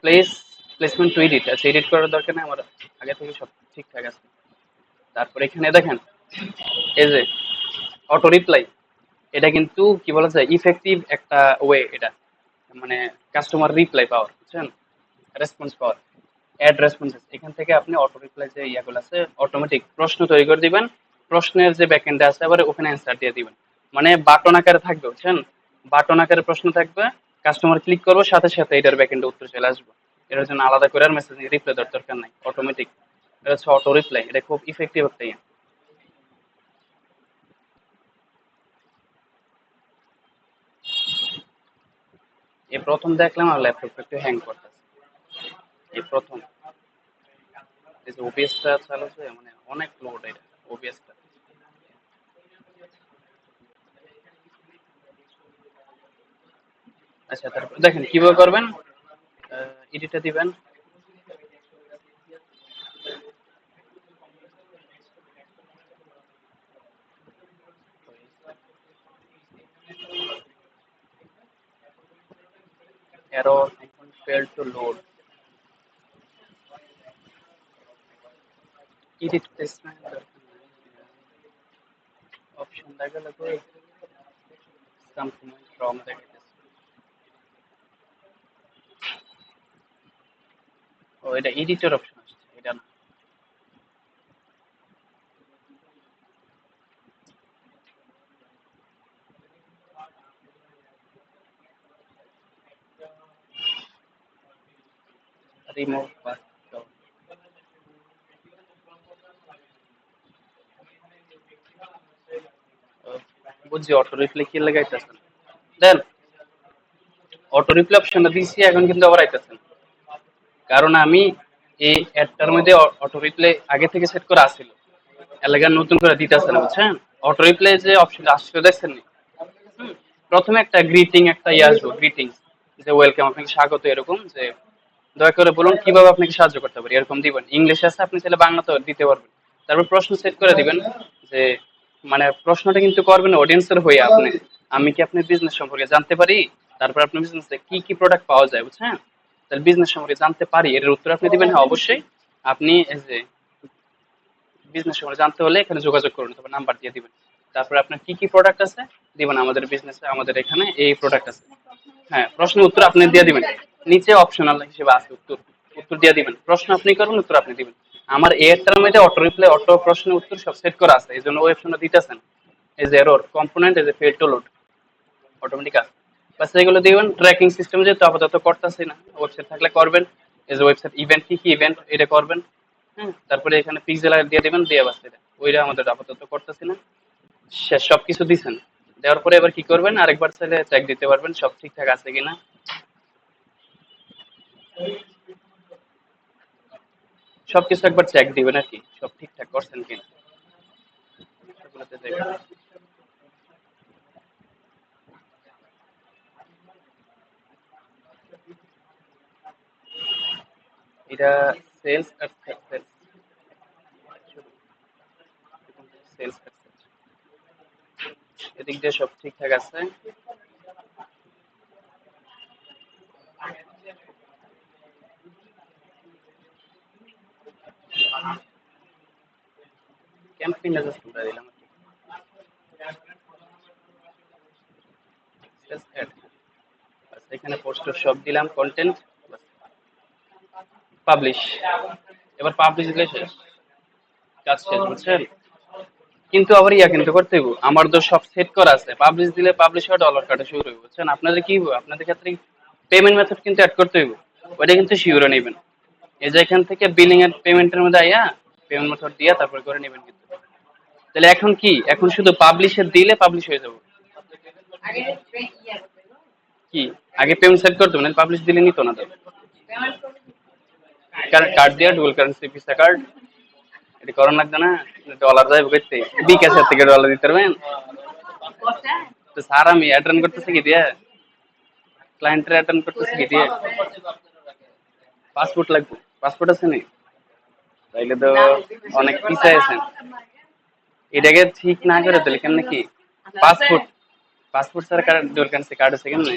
প্লেসমেন্ট টু এডিট, আচ্ছা এডিট করার দরকার নেই, আমার আগে থেকে সব ঠিকঠাক আছে। তারপর এখানে দেখেন এই যে অটো রিপ্লাই, এটা কিন্তু কি বলা যায় ইফেক্টিভ একটা ওয়ে, এটা মানে কাস্টমার রিপ্লাই পাওয়ার, বুঝছেন, রেসপন্স পাওয়ার, অ্যাড রেসপন্সেস, এখান থেকে আপনি অটো রিপ্লাই যে ইয়াগুলো আছে অটোমেটিক প্রশ্ন তৈরি করে দিবেন, প্রশ্নের যে ব্যাকএন্ডে আছে আবার ওখানে অ্যান্সার দিয়ে দিবেন, মানে বাটন আকারে থাকবে, বুঝছেন, বাটন আকারে প্রশ্ন থাকবে, কাস্টমার ক্লিক করবো সাথে সাথে এটার ব্যাকএন্ডে উত্তর চলে আসবে। এটার জন্য আলাদা করে আর মেসেজ রিপ্লাই দেওয়ার দরকার নাই, অটোমেটিক। এটা হচ্ছে অটো রিপ্লাই, এটা খুব ইফেক্টিভ একটা ইয়ে। এই প্রথম দেখলাম আর ল্যাপটপটা একটু হ্যাং করতেছে, এই প্রথম। এই যে ওবিএসটা চালু হচ্ছে, মানে অনেক লোড এটা ওবিএসটা। আচ্ছা, তারপর দেখেন কিভাবে করবেন। এডিটটা দিবেন, error icon failed to load, edit placement option দেখা লাগবে, something wrong দেখাইতেছে। ও এটা এডিটর অপশন আসছে, এটা না। রিমুভ বাটন, বুঝছি অটো রিপ্লে কি লাগাইতেছেন। দেন অটো রিপ্লে অপশনটা দিছি, এখন কিন্তু আবার আইতেছেন, কারণ আমি এই অ্যাডটার মধ্যে অটো রিপ্লে আগে থেকে সেট করা আছিল, এলাকার নতুন করে দিতেছে না, বুঝছেন। অটো রিপ্লে যে অপশন আসছে দেখছেন নি? হুম, প্রথমে একটা গ্রিটিং একটা ইয়ে আসবে, গ্রিটিং, যে ওয়েলকাম, আপনাকে স্বাগত, এরকম যে দয়া করে বলুন কিভাবে আপনাকে সাহায্য করতে পারি, এরকম দিবেন। ইংলিশ আছে, আপনি চাইলে বাংলাতেও দিতে পারবেন। তারপর প্রশ্ন সেট করে দিবেন, যে মানে প্রশ্নটা কিন্তু করবেন অডিয়েন্সের হয়ে আপনি, আমি কি আপনার বিজনেস সম্পর্কে জানতে পারি, তারপর আপনার বিজনেসে কি কি প্রোডাক্ট পাওয়া যায়, বুঝছেন। তাহলে বিজনেস সম্পর্কে জানতে পারি, এর উত্তর আপনি দিবেন হ্যাঁ অবশ্যই। আপনি এই যে বিজনেস সম্পর্কে জানতে হলে এখানে যোগাযোগ করুন, তারপর নাম্বার দিয়ে দিবেন। তারপর আপনার কি কি প্রোডাক্ট আছে দিবেন, আমাদের বিজনেসে আমাদের এখানে এই প্রোডাক্ট আছে। হ্যাঁ, প্রশ্নের উত্তর আপনি দিয়ে দিবেন, নিচে অপশনাল হিসেবে আছে উত্তর, উত্তর দিয়ে দিবেন। প্রশ্ন আপনি করবেন, উত্তর আপনি দিবেন। আমার এরটার মধ্যে অটো রিপ্লাই, অটো প্রশ্নের উত্তর সব সেট করা আছে, এই জন্য ওই অপশনটা দিতেছেন। এই যে এরর কম্পোনেন্ট, এই যে ফেল টু লোড, অটোমেটিক আছে। বাস এগুলো দিবেন। ট্র্যাকিং সিস্টেম যেহেতু আপাতত করতেছি না, ওয়েবসাইট থাকলে করবেন। এই যে ওয়েবসাইট ইভেন্ট, কি কি ইভেন্ট এটা করবেন। হ্যাঁ, তারপরে এখানে পিক্সেল দিয়ে দিবেন, দিয়ে বাস এটা ওইটা আমাদের আপাতত করতেছি না। শেষ, সবকিছু দিছেন। দেওয়ার পরে এবার কি করবেন, আরেকবার চাইলে চেক দিতে পারবেন সব ঠিকঠাক আছে কিনা। সবকিছু একবার চেক দিবেন আর কি, সব ঠিকঠাক করছেন কিনা সেগুলোতে দেখবেন। এটা সেলস আর সাকসেস, সেলস সাকসেস, এদিক দিয়ে সব ঠিকঠাক আছে। ক্যাম্পেইন জাস্ট উঠা দিলাম, সেলস অ্যাড, এখানে পোস্টার সব দিলাম, কন্টেন্ট, পাবলিশ। এবার পাবলিশ দিলে শেষ, কাজ শেষ, বুঝছেন। কিন্তু আবার ইয়া কিন্তু করতে হইব, আমার তো সব সেট করা আছে, পাবলিশ দিলে পাবলিশ হওয়া ডলার কাটা শুরু হইব, বুঝছেন। আপনাদের কি হইব, আপনাদের ক্ষেত্রে পেমেন্ট মেথড কিন্তু অ্যাড করতে হইব, ওইটা কিন্তু শিওরে নেবেন। এই যে এখান থেকে বিলিং এর পেমেন্টের মধ্যে আইয়া পেমেন্ট মেথড দিয়া তারপর করে নেবেন কিন্তু। তাহলে এখন কি, এখন শুধু পাবলিশের দিলে পাবলিশ হয়ে যাবে। কি আগে পেমেন্ট সেট করতে হবে, পাবলিশ দিলে নিত না তো। কার্ড দিয়া ডুয়াল কারেন্সি ভিসা কার্ড, এটা করার লাগবে না। ডলার যাইব করতে, বিকাশের থেকে ডলার দিতে পারবেন তো। স্যার আমি অ্যাটেন্ড করতেছি কি দিয়ে, ক্লায়েন্টের অ্যাটেন্ড করতেছি কি দিয়ে। পাসপোর্ট লাগবে, পাসপোর্ট আছে নি, তাইলে তো অনেক পিছায় আছেন। এটাকে ঠিক না করে তাহলে কেমনে কি, পাসপোর্ট, পাসপোর্ট ছাড়া কার্ড, ডুয়াল কারেন্সি কার্ড আছে কেমনে।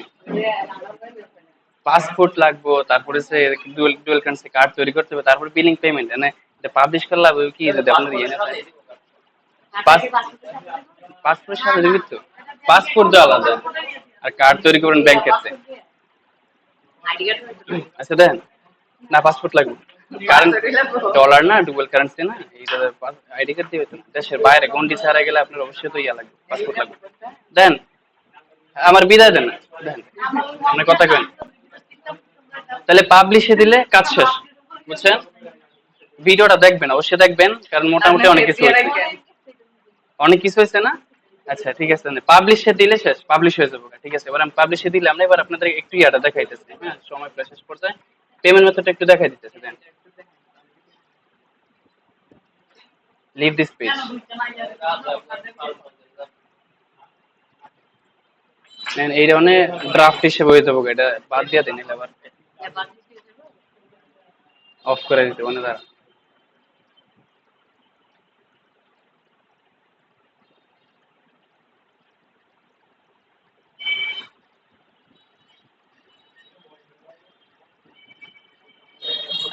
পাসপোর্ট লাগবে, তারপরে সে ডুয়াল ডুয়াল কারেন্সি কার্ড তৈরি করতে হবে, তারপরে বিলিং পেমেন্ট এনে এটা পাবলিশ করলে হবে কি, যদি আপনার ইয়ে না থাকে। পাসপোর্টের সাথে জড়িত, পাসপোর্ট দেওয়া আলাদা, আর কার্ড তৈরি করবেন ব্যাংকের থেকে। আচ্ছা দেন, না পাসপোর্ট লাগবে, কারণ ডলার না, ডুয়াল কারেন্সি না, এইটা আইডি কার্ড দিবে তো। দেশের বাইরে গন্ডি ছাড়া গেলে আপনার অবশ্যই তো ইয়া লাগবে, পাসপোর্ট লাগবে। দেন আমার বিদায় দেন না, দেন আপনি কথা কেন, তাহলে পাবলিশে দিলে কাজ শেষ, বুঝছেন? ভিডিওটা দেখবেন, অবশ্যই দেখবেন, কারণ মোটামুটি অনেক কিছু হয়েছে, অনেক কিছু হয়েছে না? আচ্ছা ঠিক আছে, পাবলিশে দিলে শেষ, পাবলিশ হয়ে যাবে, ঠিক আছে। এবার আমি পাবলিশে দিলে আমরা এবার আপনাদের একটু ইয়াটা দেখাইতেছি, হ্যাঁ সময় প্রায় শেষ পর্যায়ে, পেমেন্ট মেথডটা একটু দেখাই দিতেছি, দেন লিভ দিস পেজ, দেন এইটা মানে ড্রাফট হিসেবে হয়ে যাবো, এটা বাদ দিয়ে দিন, এবার অফ করে দিতে মানে দাঁড়া।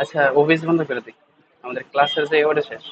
আচ্ছা ওবিস বন্ধ করে দিই, আমাদের ক্লাসের যে ওটা শেষ।